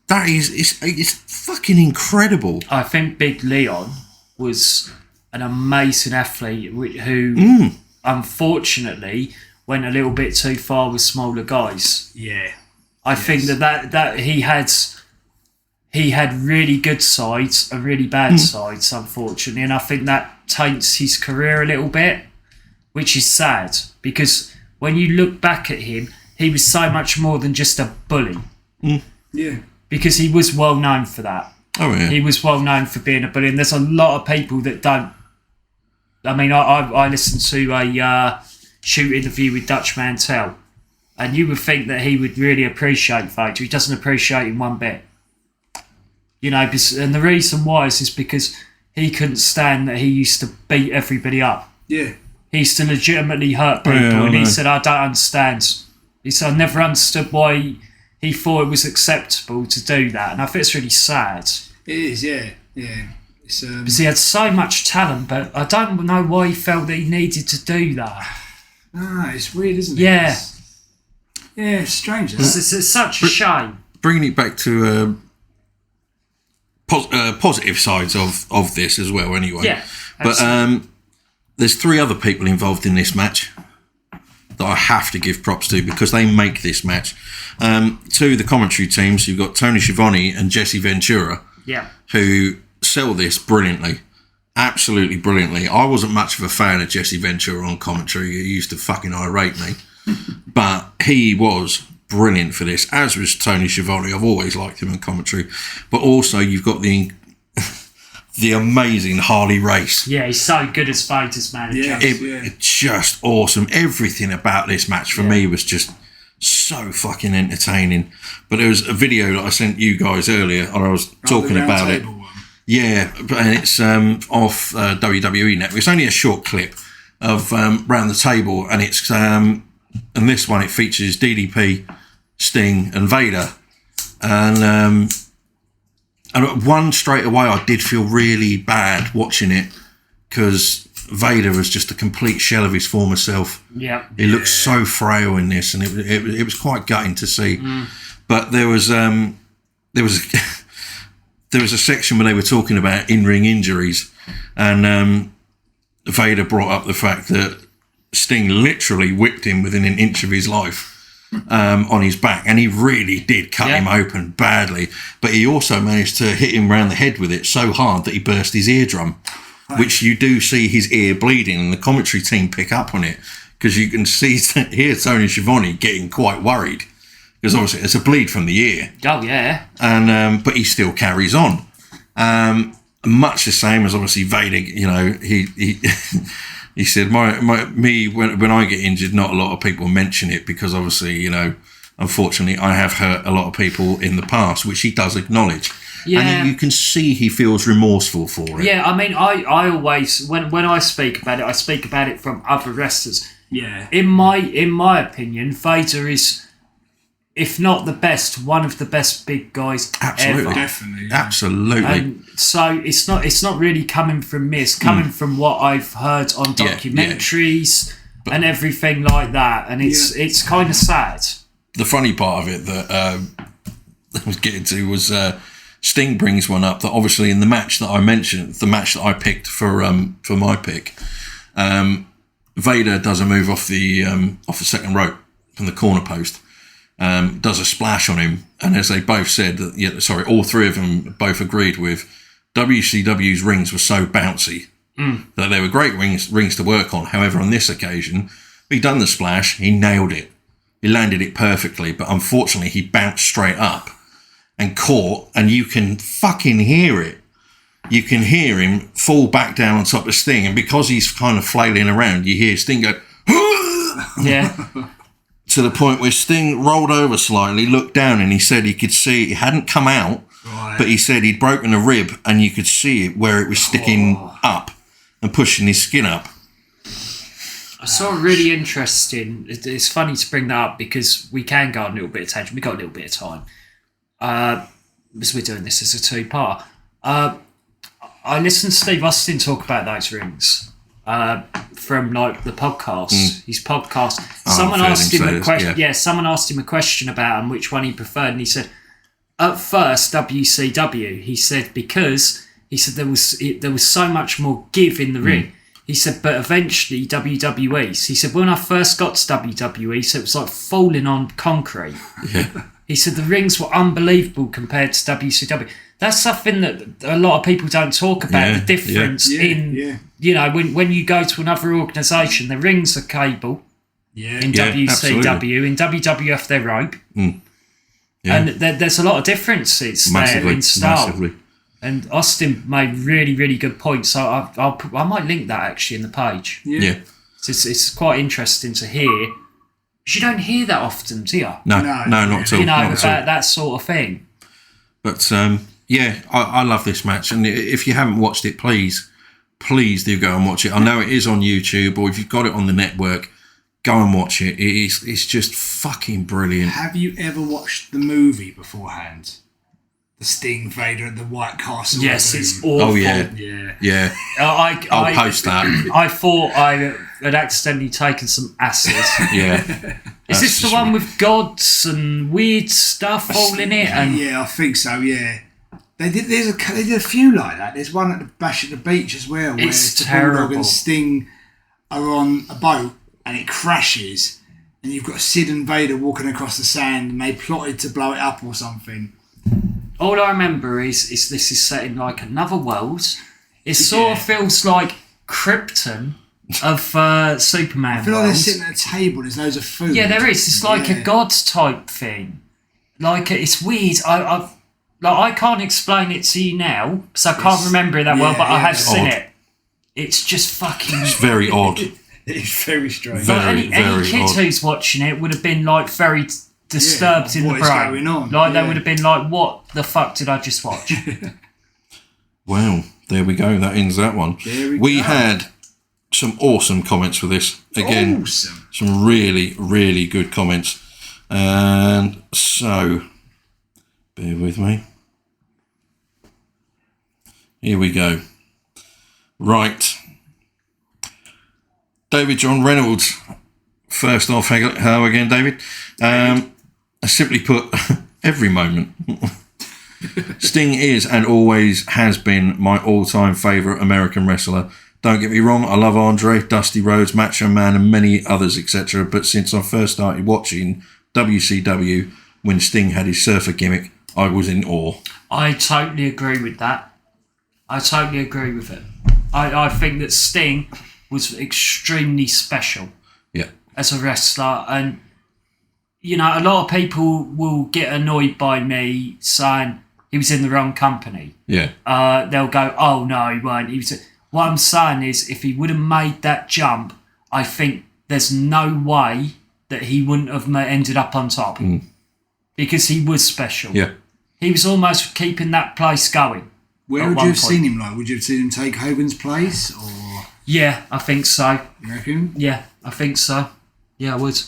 It's fucking incredible. I think Big Leon was an amazing athlete who, unfortunately, went a little bit too far with smaller guys. Yeah. I think that he had really good sides and really bad sides, unfortunately, and I think that taints his career a little bit, which is sad, because when you look back at him, he was so much more than just a bully. Yeah. Because he was well known for that. Oh, yeah. He was well known for being a bully, and there's a lot of people that don't... I mean, I listened to a shoot interview with Dutch Mantel, and you would think that he would really appreciate Vader. He doesn't appreciate him one bit. You know, and the reason why is because he couldn't stand that he used to beat everybody up. Yeah. He used to legitimately hurt people, and he said, I don't understand. He said, I never understood why he thought it was acceptable to do that, and I think it's really sad. It is, yeah. Because he had so much talent, but I don't know why he felt that he needed to do that. Ah, it's weird, isn't it? Yeah. It's strange. It's such a shame. Bringing it back to positive sides of this as well, anyway. Yeah. But there's 3 other people involved in this match that I have to give props to because they make this match. 2 of the commentary teams, you've got Tony Schiavone and Jesse Ventura, who sell this brilliantly. Absolutely brilliantly. I wasn't much of a fan of Jesse Ventura on commentary. He used to fucking irate me. But he was brilliant for this, as was Tony Schiavone. I've always liked him in commentary. But also, you've got the amazing Harley Race. Yeah, he's so good as Vader's manager. It's just awesome. Everything about this match for me was just so fucking entertaining. But there was a video that I sent you guys earlier, and I was talking about it. Yeah, and it's off WWE Network. It's only a short clip of Round the Table, and it's and this one it features DDP, Sting, and Vader, and one straight away I did feel really bad watching it because Vader was just a complete shell of his former self. Yeah, he looked so frail in this, and it was quite gutting to see. But there was a section where they were talking about in-ring injuries, and Vader brought up the fact that Sting literally whipped him within an inch of his life on his back, and he really did cut him open badly. But he also managed to hit him round the head with it so hard that he burst his eardrum, which you do see his ear bleeding, and the commentary team pick up on it because you can hear Tony Schiavone getting quite worried. Because obviously it's a bleed from the ear. Oh, yeah. And but he still carries on. Much the same as obviously Vader, you know, he said, when I get injured, not a lot of people mention it because obviously, you know, unfortunately I have hurt a lot of people in the past, which he does acknowledge. Yeah. And you can see he feels remorseful for it. Yeah, I mean, I always, when I speak about it, I speak about it from other wrestlers. Yeah. In my opinion, Vader is, if not the best, one of the best big guys ever. Definitely. Yeah. Absolutely. And so it's not really coming from me. It's coming from what I've heard on documentaries and everything like that. And it's kind of sad. The funny part of it that I was getting to was Sting brings one up that obviously in the match that I mentioned, the match that I picked for my pick, Vader does a move off the second rope from the corner post. Does a splash on him, and as they both said, all 3 of them both agreed with, WCW's rings were so bouncy that they were great rings to work on. However, on this occasion, he done the splash, he nailed it, he landed it perfectly, but unfortunately he bounced straight up and caught, and you can fucking hear it. You can hear him fall back down on top of Sting, and because he's kind of flailing around, you hear Sting go, yeah. To the point where Sting rolled over slightly, looked down, and he said he could see it hadn't come out, but he said he'd broken a rib, and you could see it where it was sticking up and pushing his skin up. I saw it really interesting. It's funny to bring that up because we can go on a little bit of tangent. We got a little bit of time. Because we're doing this as a 2-part. I listened to Steve Austin talk about those rings. From like the podcast, his podcast. Someone asked him a question. Yeah, someone asked him a question about which one he preferred, and he said, at first WCW. He said because there was so much more give in the ring. He said, but eventually WWE. He said when I first got to WWE, so it was like falling on concrete. Yeah. He said the rings were unbelievable compared to WCW. That's something that a lot of people don't talk about, the difference in, you know, when you go to another organisation, the rings are cable in WCW, absolutely. In WWF they're rope. And there's a lot of differences there in style. Massively. And Austin made really, really good points, so I might link that actually in the page. Yeah. It's quite interesting to hear. You don't hear that often, do you? No, not at all. You know, about that sort of thing. But Yeah, I love this match. And if you haven't watched it, please do go and watch it. I know it is on YouTube, or if you've got it on the network, go and watch it. It's just fucking brilliant. Have you ever watched the movie beforehand? The Sting Vader at the White Castle. Yes, it's awful. Oh, yeah. I'll post that. I thought I had accidentally taken some acid. Yeah. Is this the one with gods and weird stuff all in it? And yeah, I think so, yeah. They did a few like that. There's one at the Bash at the Beach as well, where it's the terrible. Bulldog and Sting are on a boat and it crashes, and you've got Sid and Vader walking across the sand, and they plotted to blow it up or something. All I remember is this is set in like another world. It sort of feels like Krypton of Superman. I feel like they're sitting at a table. There's loads of food. Yeah, there is. It's like a gods type thing. Like it's weird. I can't explain it to you now because I can't remember it that well. But I have seen it. It's just fucking. It's very odd. It's very strange. Any kid who's watching it would have been like very disturbed in the brain. What is going on? Like they would have been like, "What the fuck did I just watch?" Well, there we go. That ends that one. We had some awesome comments for this. Again, some really, really good comments. And so, bear with me. Here we go. Right. David John Reynolds. First off, hello again, David. Simply put, every moment. Sting is and always has been my all-time favourite American wrestler. Don't get me wrong, I love Andre, Dusty Rhodes, Macho Man and many others, etc. But since I first started watching WCW, when Sting had his surfer gimmick, I was in awe. I totally agree with that. I totally agree with it. I think that Sting was extremely special as a wrestler. And, you know, a lot of people will get annoyed by me saying he was in the wrong company. Yeah. They'll go, oh, no, he weren't. What I'm saying is, if he would have made that jump, I think there's no way that he wouldn't have ended up on top. Because he was special. Yeah. He was almost keeping that place going. Where would you have seen him like? Would you have seen him take Hogan's place? Or? Yeah, I think so. You reckon? Yeah, I think so. Yeah, I would.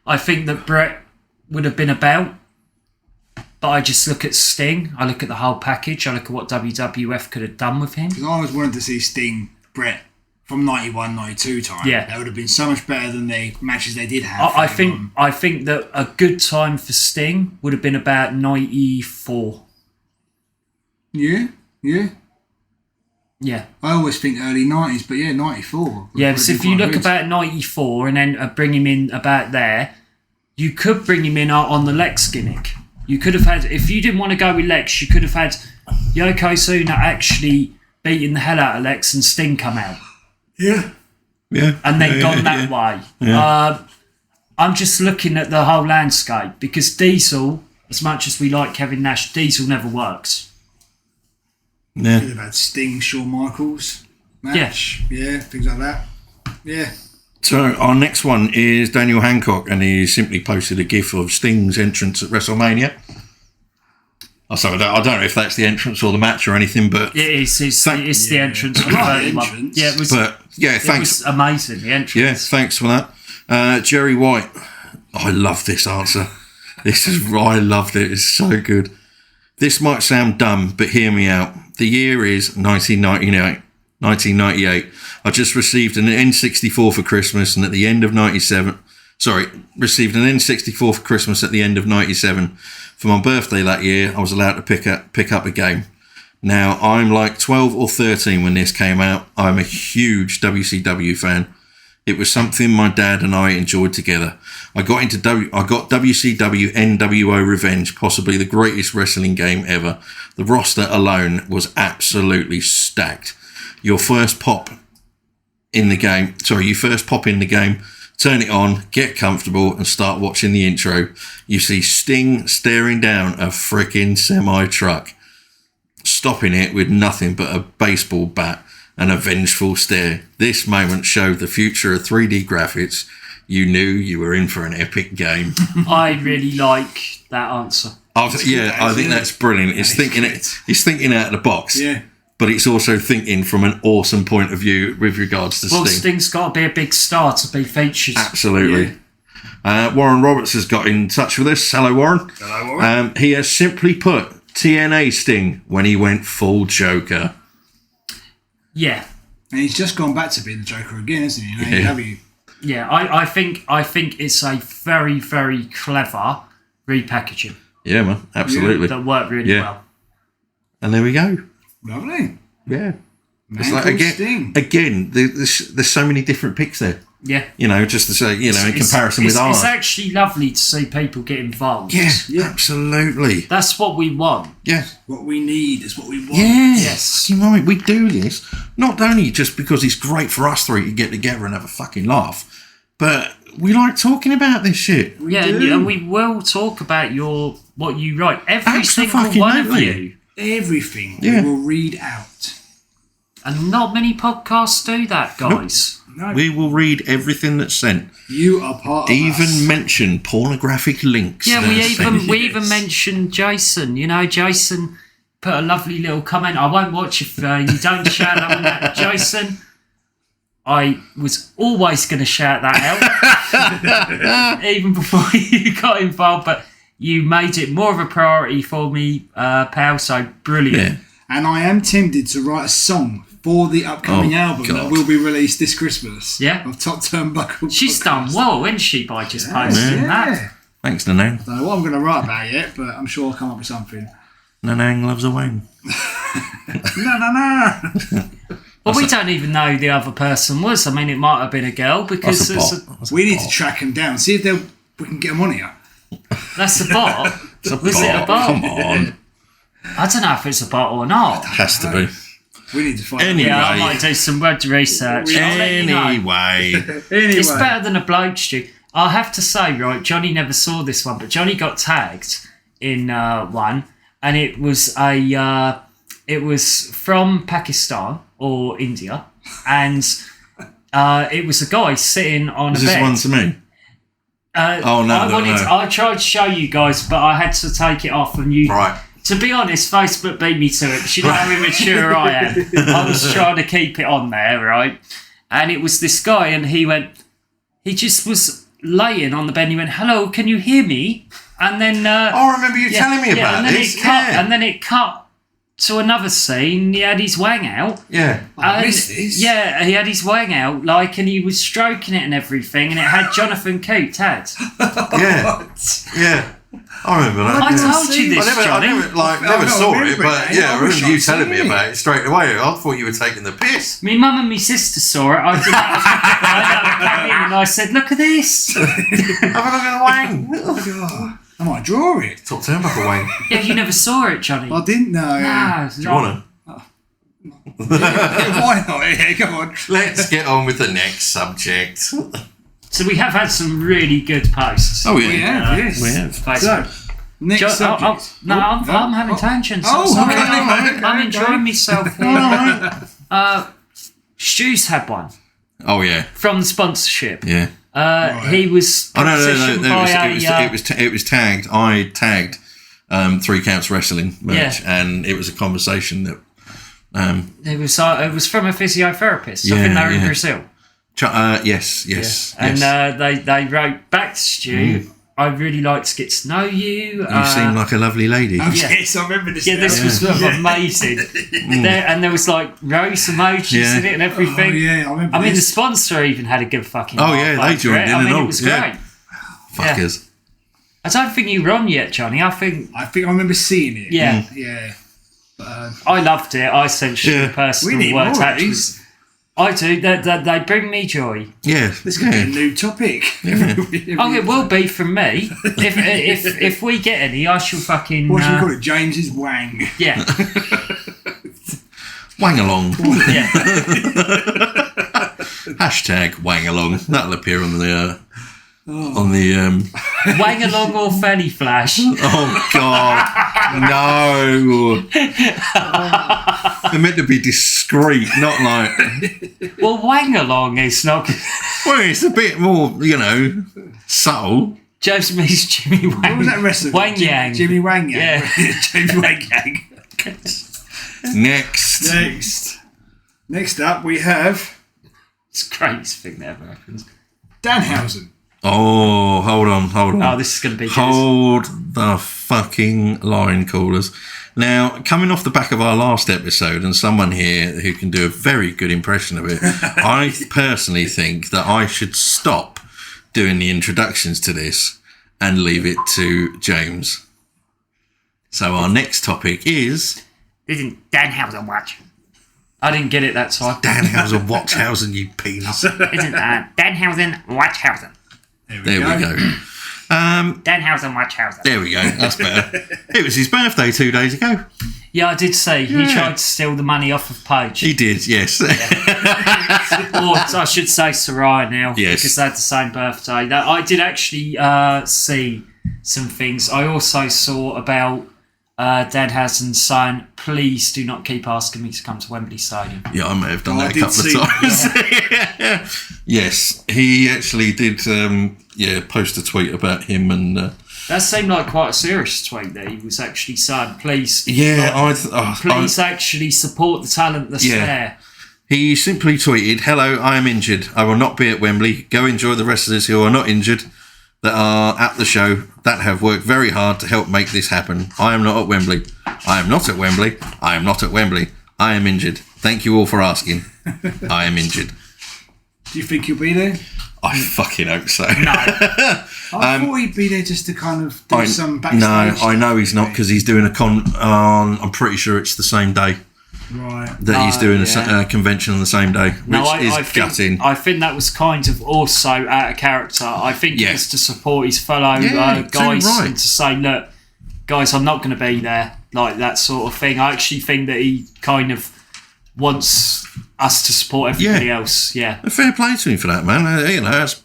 I think that Brett would have been about. But I just look at Sting. I look at the whole package. I look at what WWF could have done with him. Because I always wanted to see Sting, Brett, from 91, 92 time. Yeah. That would have been so much better than the matches they did have. I think that a good time for Sting would have been about 94. Yeah. Yeah. I always think early 90s, but 94. Yeah, because if you look about 94 and then bring him in about there, you could bring him in on the Lex gimmick. You could have had, if you didn't want to go with Lex, you could have had Yokozuna actually beating the hell out of Lex and Sting come out. Yeah. And then gone that way. Yeah. I'm just looking at the whole landscape because Diesel, as much as we like Kevin Nash, Diesel never works. Yeah. Could have had Sting, Shawn Michaels match. Yeah, things like that. Yeah. So our next one is Daniel Hancock, and he simply posted a gif of Sting's entrance at WrestleMania. I don't know if that's the entrance or the match or anything, but it is. It's the entrance. Entrance. Yeah, it was. But yeah, thanks. It was amazing. The entrance. Yeah, thanks for that, Jerry White. I love this answer. I loved it. It's so good. This might sound dumb, but hear me out. The year is 1998. I just received an N64 for Christmas, and at the end of received an N64 for Christmas at the end of 97. For my birthday that year, I was allowed to pick up a game. Now, I'm like 12 or 13 when this came out. I'm a huge WCW fan. It was something my dad and I enjoyed together. I got WCW NWO Revenge, possibly the greatest wrestling game ever. The roster alone was absolutely stacked. You first pop in the game, turn it on, get comfortable, and start watching the intro. You see Sting staring down a frickin' semi-truck, stopping it with nothing but a baseball bat and a vengeful stare. This moment showed the future of 3D graphics. You knew you were in for an epic game. I really like that answer. I think that's brilliant. It's thinking out of the box. Yeah. But it's also thinking from an awesome point of view with regards to Sting. Well, Sting's got to be a big star to be featured. Absolutely. Yeah. Warren Roberts has got in touch with us. Hello, Warren. Hello, Warren. He has simply put TNA Sting when he went full Joker. Yeah. And he's just gone back to being the Joker again, isn't he? Yeah, I think it's a very, very clever repackaging. Yeah, man. Absolutely. That worked really well. And there we go. Lovely. Yeah. It's like, again, there's so many different picks there. Yeah. Just to say, in comparison with ours. It's actually lovely to see people get involved. Yeah, absolutely. That's what we want. Yeah. What we need is what we want. Yes. Right. We do this not only just because it's great for us three to get together and have a fucking laugh, but we like talking about this shit. And we will talk about what you write. Every single one of you. Everything we will read out. And not many podcasts do that, guys. Nope. No. We will read everything that's sent. You are part of Even us. mention pornographic links. Yeah, we even mentioned Jason. Jason put a lovely little comment. I won't watch if you don't shout out on that. Jason, I was always going to shout that out. Even before you got involved, but you made it more of a priority for me, pal, so brilliant. Yeah. And I am tempted to write a song for the upcoming album that will be released this Christmas. Yeah. Of Top Turnbuckle. She's done well, isn't she, by just posting that? Thanks, Nanang. I don't know what I'm going to write about yet, but I'm sure I'll come up with something. Nanang loves a wang. No. Well, we don't even know who the other person was. I mean, it might have been a girl because we need to track him down. See if we can get him on here. That's a bot. Was it a bot? Come on. I don't know if it's a bot or not. It has to be. We need to find Anyway. Yeah, I might do some web research. Anyway. It's better than a bloke stew. I have to say, right, Jonny never saw this one, but Jonny got tagged in one, and it was from Pakistan or India, and it was a guy sitting on a bed. Is this one to me? I tried to show you guys, but I had to take it off, and you. Right. To be honest, Facebook beat me to it. You know how immature I am. I was trying to keep it on there, right? And it was this guy, and he just was laying on the bed, and he went, "Hello, can you hear me?" And then... I remember you telling me about this. And then it cut to another scene. He had his wang out. Yeah. I missed this. Yeah, he had his wang out, and he was stroking it and everything, and it had Jonathan Coote tagged. Yeah. Yeah. I remember that. I told you this, Jonny. I never saw it, but I remember you telling me about it straight away. I thought you were taking the piss. My mum and my sister saw it. I came in and I said, "Look at this." Have a look at the wang. I might draw it. Top Turnbuckle wang. Yeah, you never saw it, Jonny. I didn't know. No, Do you want to? Why not? Yeah, come on. Let's get on with the next subject. So we have had some really good posts. Oh, yeah. We have, yes. We have. So, next subject. I'm having tangents. I'm sorry. I'm enjoying myself here. Stu's had one. Oh, yeah. From the sponsorship. Yeah. He was positioned by it was tagged. I tagged 3 Counts Wrestling merch, and it was a conversation that... it was from a physiotherapist. I think they were in Brazil. Yes. And they wrote back to Stu, I really like to get to know you. You seem like a lovely lady. Yes, I remember this. Yeah, this was amazing. And there was like rose emojis in it and everything. Oh, yeah, I remember the sponsor even had a good fucking they joined in and all. It was great. Fuckers. I don't think you were on yet, Jonny. I think I remember seeing it. Yeah. Yeah. But, I loved it. I sent Stu personal words. I do. They bring me joy. Yeah. This could be a new topic. Yeah. It will be from me. If we get any, I shall fucking... What should we call it? James's wang. Yeah. Wang along. Yeah. Hashtag wang along. That'll appear on the... Wang along or fanny flash. Oh God, no! They're meant to be discreet, not like. Well, wang along is not. Well, it's a bit more, subtle. James meets Jimmy Wang. What was that wrestler? Wang Yang. Jimmy Wang Yang. Yeah. Jimmy Wang Yang. Next. Next up, we have It's the greatest thing that ever happens. Danhausen. Oh, hold on. Oh, this is going to be good. Hold the fucking line, callers. Now, coming off the back of our last episode, and someone here who can do a very good impression of it, I personally think that I should stop doing the introductions to this and leave it to James. So our next topic is... Isn't Danhausen Watch? I didn't get it that time. Danhausen Watchhausen, you penis. Isn't that Danhausen Watchhausen? There we go. Danhausen Watchhausen. There we go. That's better. It was his birthday 2 days ago. Yeah, I did see. He tried to steal the money off of Paige. He did, yes. Or I should say Soraya now. Yes. Because they had the same birthday. I did actually see some things. I also saw about Danhausen saying, please do not keep asking me to come to Wembley Stadium. Yeah, I may have done that a couple of times. Yeah. Yes, he actually did post a tweet about him and... that seemed like quite a serious tweet that he was actually saying, please... please actually support the talent that's there. He simply tweeted, hello, I am injured. I will not be at Wembley. Go enjoy the wrestlers who are not injured, that are at the show, that have worked very hard to help make this happen. I am not at Wembley. I am not at Wembley. I am not at Wembley. I am injured. Thank you all for asking. I am injured. Do you think he'll be there? I fucking hope so. No. I thought he'd be there just to kind of do some backstage. No, I know he's not, because he's doing a I'm pretty sure it's the same day. Right. That he's doing a convention on the same day, which is gutting. I think that was kind of also out of character. I think it's to support his fellow guys and to say, look, guys, I'm not going to be there, like that sort of thing. I actually think that he kind of wants us to support everybody else. Yeah. Fair play to him for that, man. That's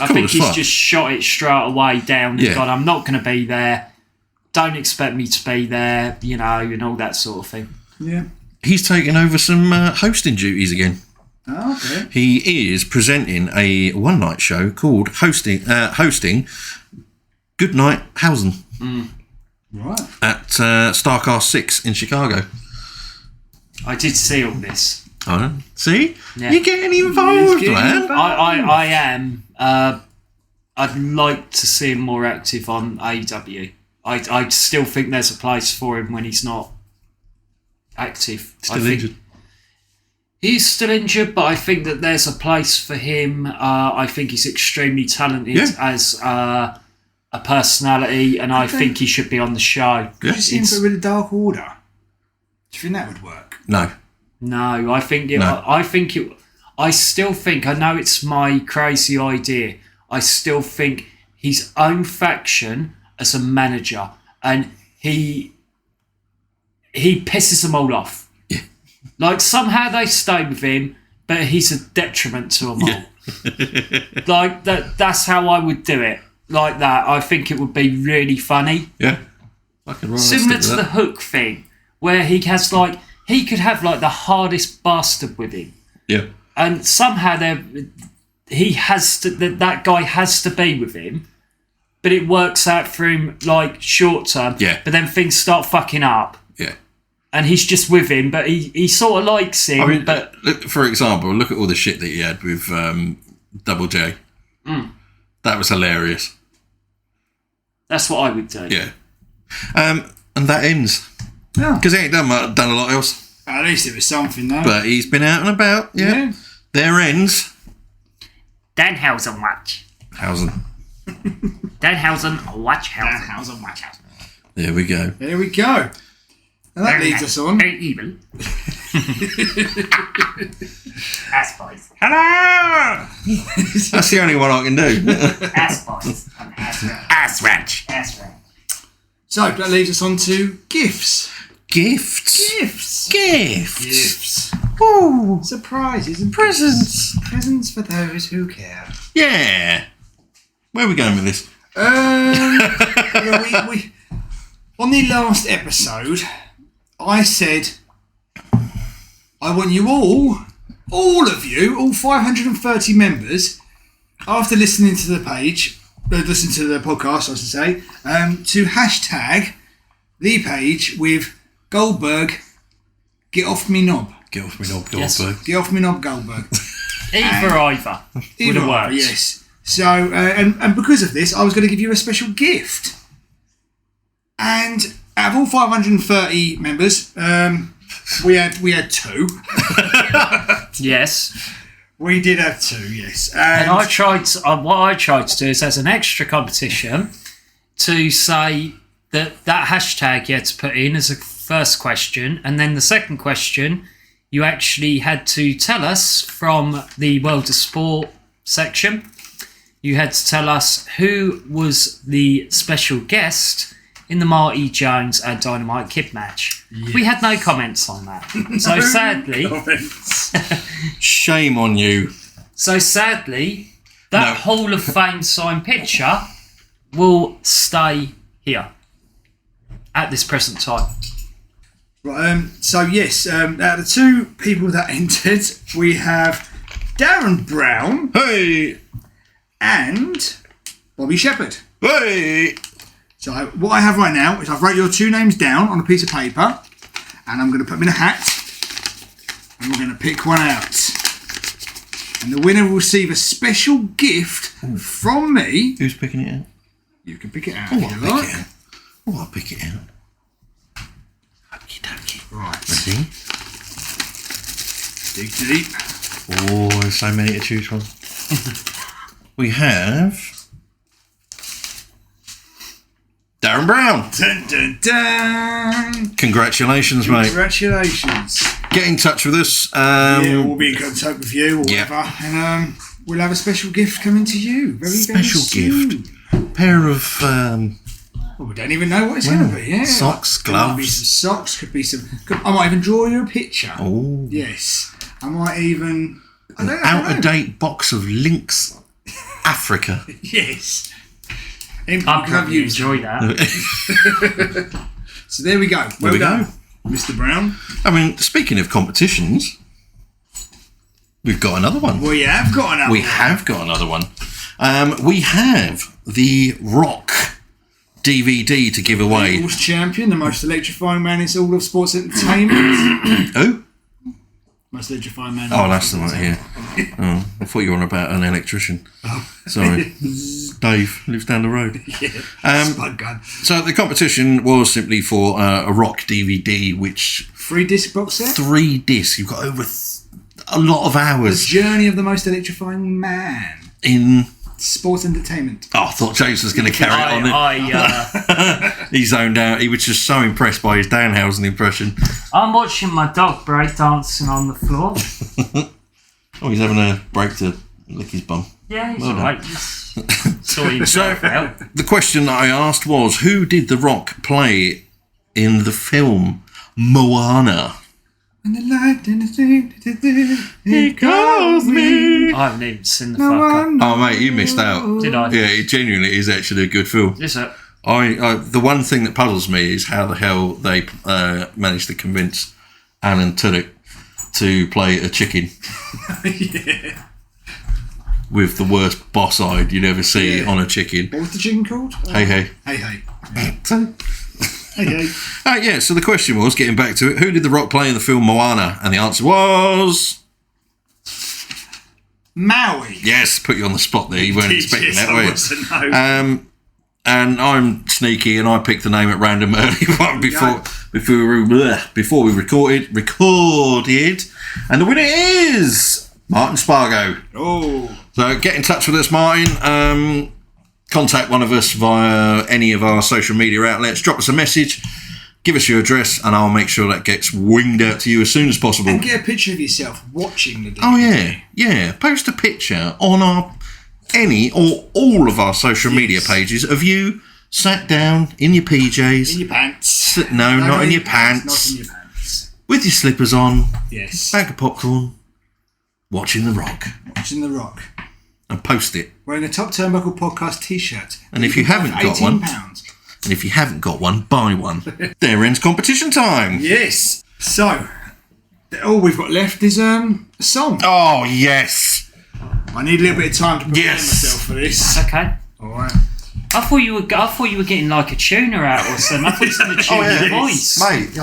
I think he's just shot it straight away down and gone, I'm not going to be there. Don't expect me to be there, and all that sort of thing. Yeah. He's taken over some hosting duties again. Oh, okay. He is presenting a one-night show called Hosting Good Night Hausen. Right. At Starcast 6 in Chicago. I did see all this. Oh, see? Yeah. You're getting involved, man. I am. I'd like to see him more active on AEW. I still think there's a place for him when he's not active. Still injured. He's still injured, but I think that there's a place for him. I think he's extremely talented as a personality, and I think he should be on the show. Could you see him put with a Dark Order? Do you think that would work? No, I think it. No. I still think. I know it's my crazy idea. I still think his own faction as a manager, and he pisses them all off. Yeah. Like somehow they stay with him, but he's a detriment to them all. Like that's how I would do it. Like that. I think it would be really funny. Yeah. Similar to the Hook thing, where he could have like the hardest bastard with him. Yeah. And somehow that guy has to be with him. But it works out for him like short term. Yeah. But then things start fucking up. Yeah. And he's just with him, but he sort of likes him. I mean, for example, look at all the shit that he had with Double J. That was hilarious. That's what I would do. Yeah. And that ends. Because he ain't done a lot else. At least it was something, though. But he's been out and about. Yeah. There ends. Danhausen Watch. Danhausen Watch. There we go. And that leads us on. Very evil. Ass boys. Hello! That's the only one I can do. Ass boys. Ass ranch. So that leads us on to gifts. Gifts. Ooh. Surprises and presents. Presents for those who care. Yeah. Where are we going with this? We on the last episode, I said, I want you all of you, all 530 members, after listening to the page, listen to the podcast, I should say, to hashtag the page with Goldberg, get off me knob. Get off me knob, Goldberg. Yes. Get off me knob, Goldberg. Either would have worked. Yes. So, and because of this, I was going to give you a special gift. And out of all 530 members, we had two. Yes. We did have two, yes. And I tried to, what I tried to do is, as an extra competition, to say that hashtag you had to put in as a first question, and then the second question, you actually had to tell us from the World of Sport section, you had to tell us who was the special guest in the Marty Jones and Dynamite Kid match. Yes. We had no comments on that. So sadly... Shame on you. So sadly, that Hall of Fame signed picture will stay here at this present time. Right, so yes, out of the two people that entered, we have Darren Brown. Hey! And Bobby Shepherd. Hey! So what I have right now is I've wrote your two names down on a piece of paper, and I'm going to put them in a hat, and we're going to pick one out. And the winner will receive a special gift from me. Who's picking it out? You can pick it out if you like. I'll pick it out. Okie dokie. Right. Ready? Dig deep. Oh, there's so many to choose from. We have Darren Brown. Dun, dun, dun. Congratulations, mate. Congratulations. Get in touch with us. We'll be in contact with you or whatever. And we'll have a special gift coming to you. Very soon. Gift. Pair of... we don't even know what it's going to be. Yeah. Socks, gloves. Could be some socks. Could be some... I might even draw you a picture. Oh. Yes. I might even... An out-of-date box of Lynx Africa. Yes. I'd probably enjoy that. So there we go. Well done, Mr. Brown. I mean, speaking of competitions, we've got another one. We have got another one. We have the Rock DVD to give away. The World Champion, the most electrifying man in all of sports entertainment. Who? Most electrifying man. Oh, that's the one here. Oh, I thought you were on about an electrician. Sorry. Dave lives down the road. Yeah. Spud gun. So the competition was simply for a Rock DVD, which... 3-disc box set? 3 discs. You've got over a lot of hours. The journey of the most electrifying man. In... sports entertainment. Oh, I thought James was going to carry it on. He zoned out. He was just so impressed by his Danhausen impression. I'm watching my dog break dancing on the floor. Oh, he's having a break to lick his bum. Yeah, he's alright. So the question that I asked was, who did The Rock play in the film Moana? And the light and the it calls me. I haven't even seen the fucker. Oh, mate, you missed out. Did I? Yeah, it genuinely is actually a good film. Is it? The one thing that puzzles me is how the hell they managed to convince Alan Tudyk to play a chicken. Yeah. With the worst boss-eyed you'd ever see on a chicken. What was the chicken called? Hey. Hey. Okay. So the question was, getting back to it, who did The Rock play in the film Moana? And the answer was... Maui. Yes, put you on the spot there. You weren't expecting that, were you? No. And I'm sneaky, and I picked the name at random early one before we recorded. And the winner is Martin Spargo. Oh. So get in touch with us, Martin. Contact one of us via any of our social media outlets. Drop us a message. Give us your address, and I'll make sure that gets winged out to you as soon as possible. And get a picture of yourself watching the DVD. Oh, yeah. Post a picture on any or all of our social media pages of you sat down in your PJs. In your pants. No, not in your pants. Not in your pants. With your slippers on. Yes. Bag of popcorn. Watching The Rock. Watching The Rock. And post it. Wearing a Top Turnbuckle Podcast t-shirt. And if you haven't got one... £18. And if you haven't got one, buy one. There ends competition time. Yes. So, all we've got left is a song. Oh, yes. I need a little bit of time to prepare myself for this. Okay. All right. I thought you were getting like a tuner out or something. I thought you was going to tune your voice, mate.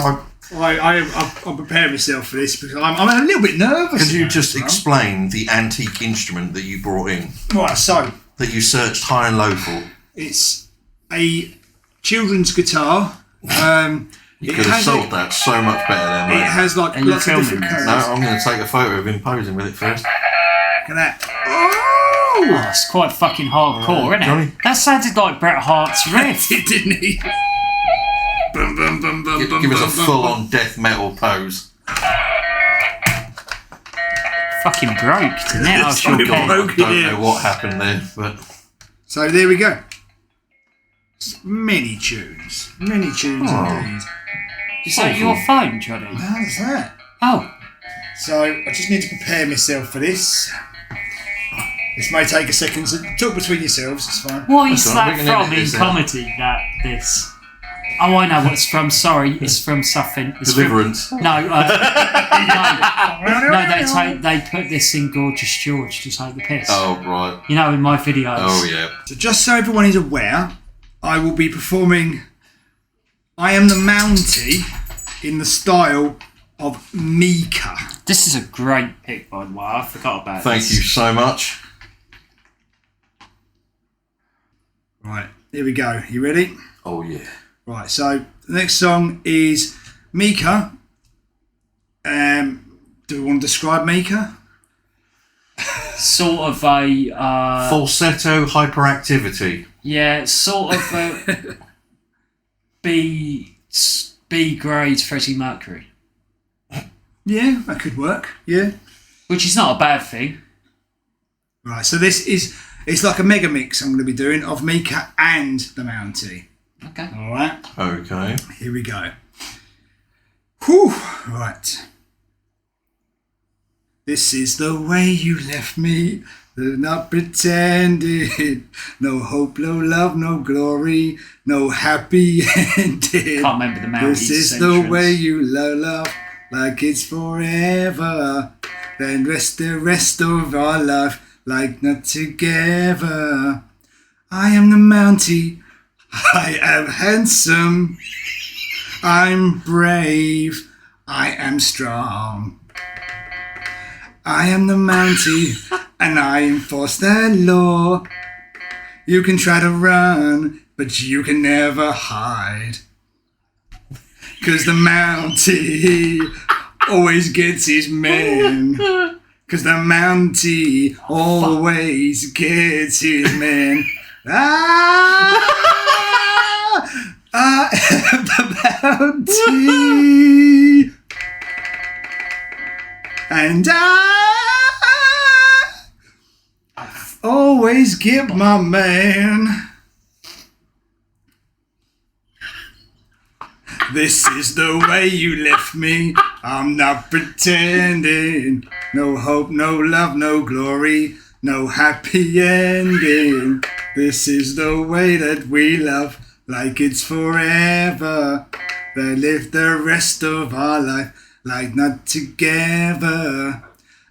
I'm preparing myself for this because I'm a little bit nervous. Could you just explain the antique instrument that you brought in? Right, so that you searched high and low for. It's a children's guitar. You could have sold that so much better than that. It has like lots of different colours. No, I'm going to take a photo of him posing with it first. Look at that. Oh, it's quite fucking hardcore, isn't it? Johnny? That sounded like Bret Hart's riff. It didn't he? Bum, bum, bum, bum, Give us a bum, full-on death metal pose. Fucking broke, didn't it? I don't know what happened there, but... So there we go. Many tunes indeed. Is that your phone, Johnny? How's that? Oh. So I just need to prepare myself for this. This may take a second, so talk between yourselves, it's fine. What is that from in comedy, this? Oh, I know what it's from, sorry. It's from something. It's Deliverance. No, they put this in Gorgeous George to take the piss. Oh, right. You know, in my videos. Oh, yeah. So just so everyone is aware, I will be performing I Am the Mountie in the style of Mika. This is a great pick, by the way. I forgot about Thank you so much. Right, here we go. You ready? Oh, yeah. Right, so the next song is Mika. Do we want to describe Mika? Sort of a... falsetto hyperactivity. Yeah, sort of a B grade Freddie Mercury. Yeah, that could work. Yeah. Which is not a bad thing. Right, so it's like a mega mix I'm going to be doing of Mika and the Mountie. Okay. All right. Okay. Here we go. Whew. Right. This is the way you left me. Not pretending. No hope, no love, no glory, no happy ending. Can't remember the Mountie's This is the way you love like it's forever. Then rest the rest of our life like not together. I am the Mountie. I am handsome. I'm brave. I am strong. I am the Mountie, and I enforce the law. You can try to run, but you can never hide. 'Cause the Mountie always gets his men. 'Cause the Mountie always gets his men. I am the Mountie. And I always get my man. This is the way you left me. I'm not pretending. No hope, no love, no glory, no happy ending. This is the way that we love, like it's forever. Then live the rest of our life like not together.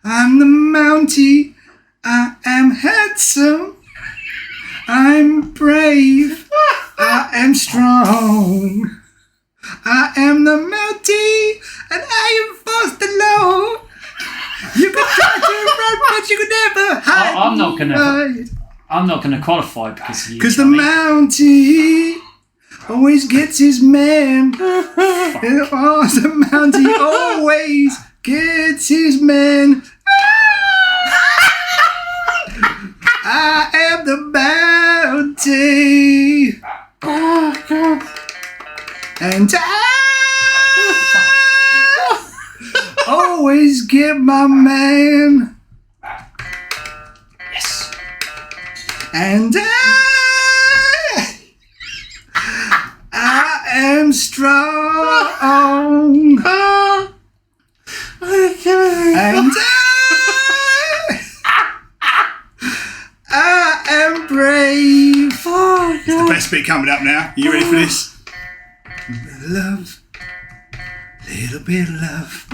I'm the Mountie. I am handsome. I'm brave. I am strong. I am the Mountie, and I enforce the law. You can try to run, but you can never hide. I'm not gonna qualify because of you. 'Cause the Mountie always gets his man. The Mountie always gets his man. I am the Mountie. Oh, God. And I always get my man. Yes. And I am strong. And I am brave. Oh, it's the best bit coming up now. You ready for this? Love. Little bit of love.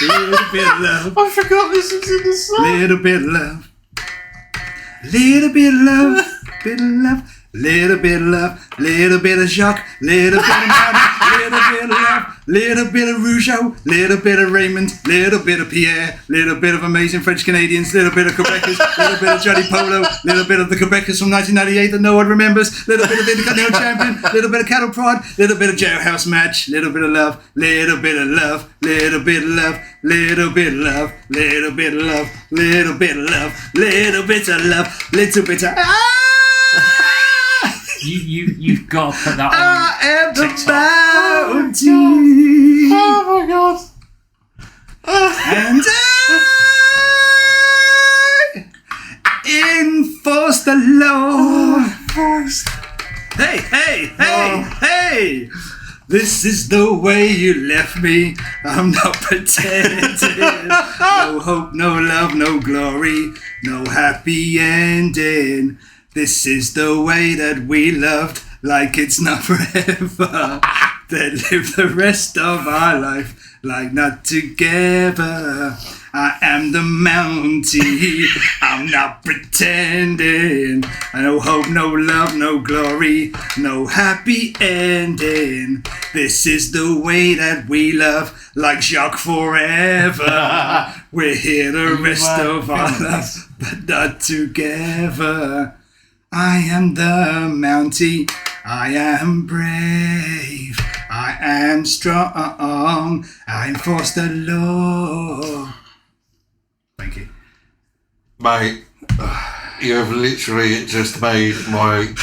Little bit of love. I forgot this was in the song. Little bit of love. Little bit of love. bit of love, little bit of love, little bit of Jacques, little bit of Mountie, little bit of love, little bit of Rougeau, little bit of Raymond, little bit of Pierre, little bit of amazing French Canadians, little bit of Quebecers, little bit of Johnny Polo, little bit of the Quebecers from 1998 that no one remembers, little bit of Intercontinental Champion, little bit of Cattle Prod, little bit of Jailhouse Match, little bit of love, little bit of love, little bit of love, little bit of love, little bit of love, little bit of love, little bit of love, little bit of You've got to put that on. I am the TikTok. Mountie. Oh my god. And I enforce the law. Hey, hey, hey, hey. This is the way you left me. I'm not pretending. No hope, no love, no glory, no happy ending. This is the way that we loved, like it's not forever. Then live the rest of our life like not together. I am the Mountie, I'm not pretending. No hope, no love, no glory, no happy ending. This is the way that we love, like Jacques forever. We're here the rest of our lives, but not together. I am the Mountie, I am brave, I am strong, I enforce the law. Thank you. Mate, you have literally just made my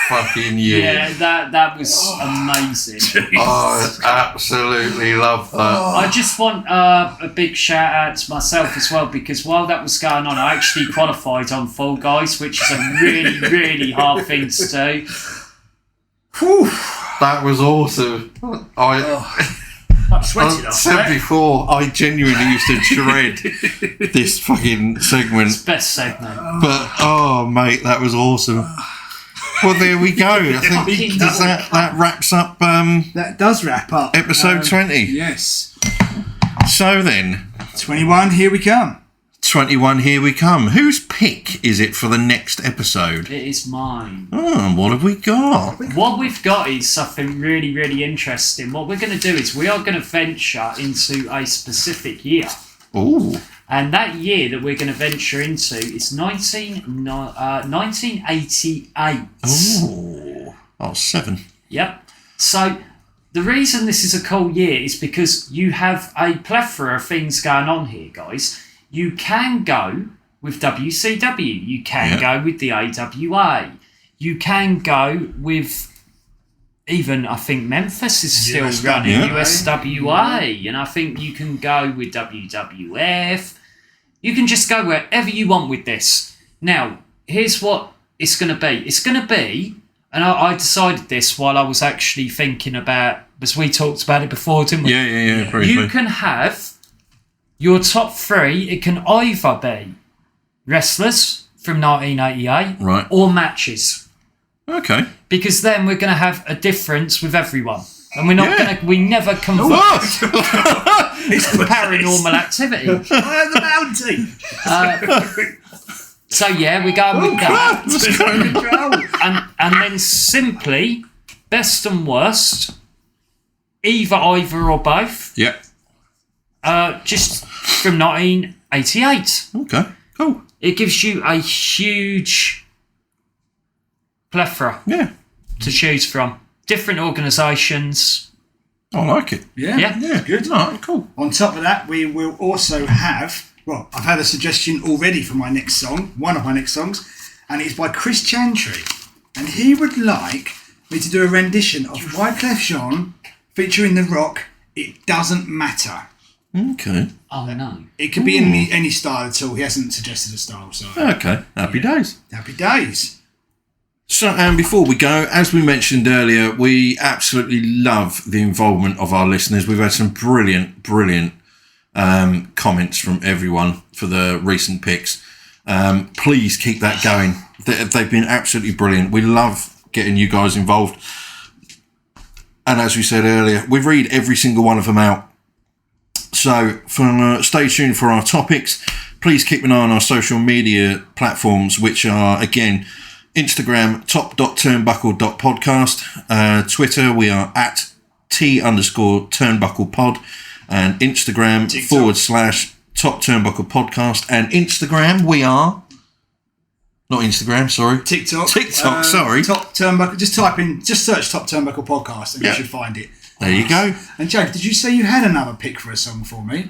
fucking year. Yeah, that was amazing. I absolutely love that. I just want a big shout out to myself as well, because while that was going on, I actually qualified on Fall Guys, which is a really, really hard thing to do. Whew. That was awesome. I'm sweating off. Said before, I genuinely used to dread this fucking segment. It's best segment. But, oh, mate, that was awesome. Well, there we go. I think that wraps up That does wrap up episode 20. Yes. So then, 21, here we come. 21, here we come. Whose pick is it for the next episode? It is mine. Oh, what have we got? What we've got is something really, really interesting. What we're going to do is we are going to venture into a specific year. Ooh. And that year that we're going to venture into is 1988. Ooh. Oh, 7. Yep. So the reason this is a cool year is because you have a plethora of things going on here, guys. You can go with WCW. You can go with the AWA. You can go with even, I think Memphis is still running USWA. And I think you can go with WWF. You can just go wherever you want with this. Now, here's what it's going to be. It's going to be, and I decided this while I was actually thinking about, because we talked about it before, didn't we? Yeah. Briefly. You can have your top 3. It can either be wrestlers from 1988 or matches. Okay. Because then we're going to have a difference with everyone. And we're not going to, we never convert paranormal activity. I am the Mountie. So yeah, we're going with that. and then simply, best and worst, either or both. Yep. Just from 1988. Okay, cool. It gives you a huge plethora to choose from. Different organisations. I like it. Yeah, good. All right, cool. On top of that, we will also have, well, I've had a suggestion already for my next song, one of my next songs, and it's by Chris Chantry. And he would like me to do a rendition of Wyclef Jean featuring The Rock, It Doesn't Matter. Okay. Oh, no. It could be in any style at all. He hasn't suggested a style, so... Okay, happy days. Happy days. So, and before we go, as we mentioned earlier, we absolutely love the involvement of our listeners. We've had some brilliant comments from everyone for the recent picks. Please keep that going. They've been absolutely brilliant. We love getting you guys involved. And as we said earlier, we read every single one of them out. So stay tuned for our topics. Please keep an eye on our social media platforms, which are, again, Instagram, top.turnbuckle.podcast. Twitter, we are at T_turnbucklepod. And Instagram, TikTok. /top turnbuckle podcast. And Instagram, we are... Not Instagram, sorry. TikTok, sorry. Top Turnbuckle. Just search Top Turnbuckle Podcast and you should find it. There you go. And Jake, did you say you had another pick for a song for me?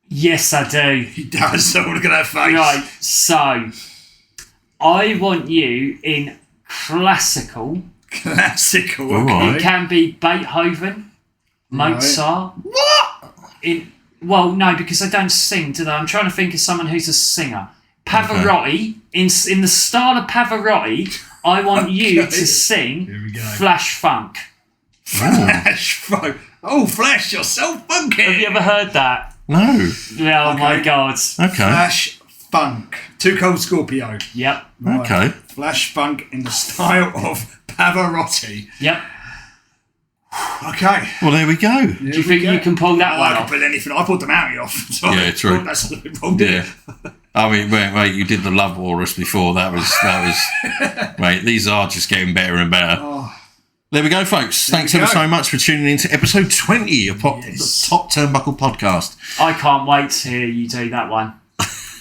Yes, I do. He does. So look at that face. Right, so I want you in classical. Classical. All right. It can be Beethoven, Mozart. What? Well, no, because I don't sing, do they? I'm trying to think of someone who's a singer. Pavarotti, in the style of Pavarotti, I want you to sing Flash Funk. Flash Funk. Oh, Flash, you're so funky. Have you ever heard that? No. Oh my God. Okay. Flash Funk. Too Cold Scorpio. Yep. Right. Okay. Flash Funk in the style of Pavarotti. Yep. Okay. Well, there we go. Do you think you can pull that one I can off? pull anything. I pulled the Mountie off. So Yeah, true. That's wrong, didn't it? I mean, mate, you did the Love Walrus before. That was, mate, these are just getting better and better. Oh. There we go, folks. Thanks ever so much for tuning in to episode 20 of the Top Turnbuckle Podcast. I can't wait to hear you do that one.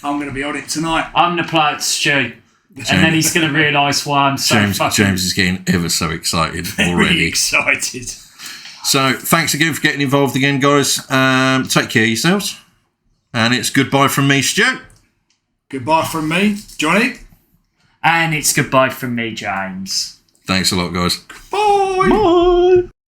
I'm going to be on it tonight. I'm going to play it to Stu. And then he's going to realise why I'm so James is getting ever so excited already. Really excited. So, thanks again for getting involved again, guys. Take care of yourselves. And it's goodbye from me, Stu. Goodbye from me, Jonny. And it's goodbye from me, James. Thanks a lot, guys. Bye. Bye.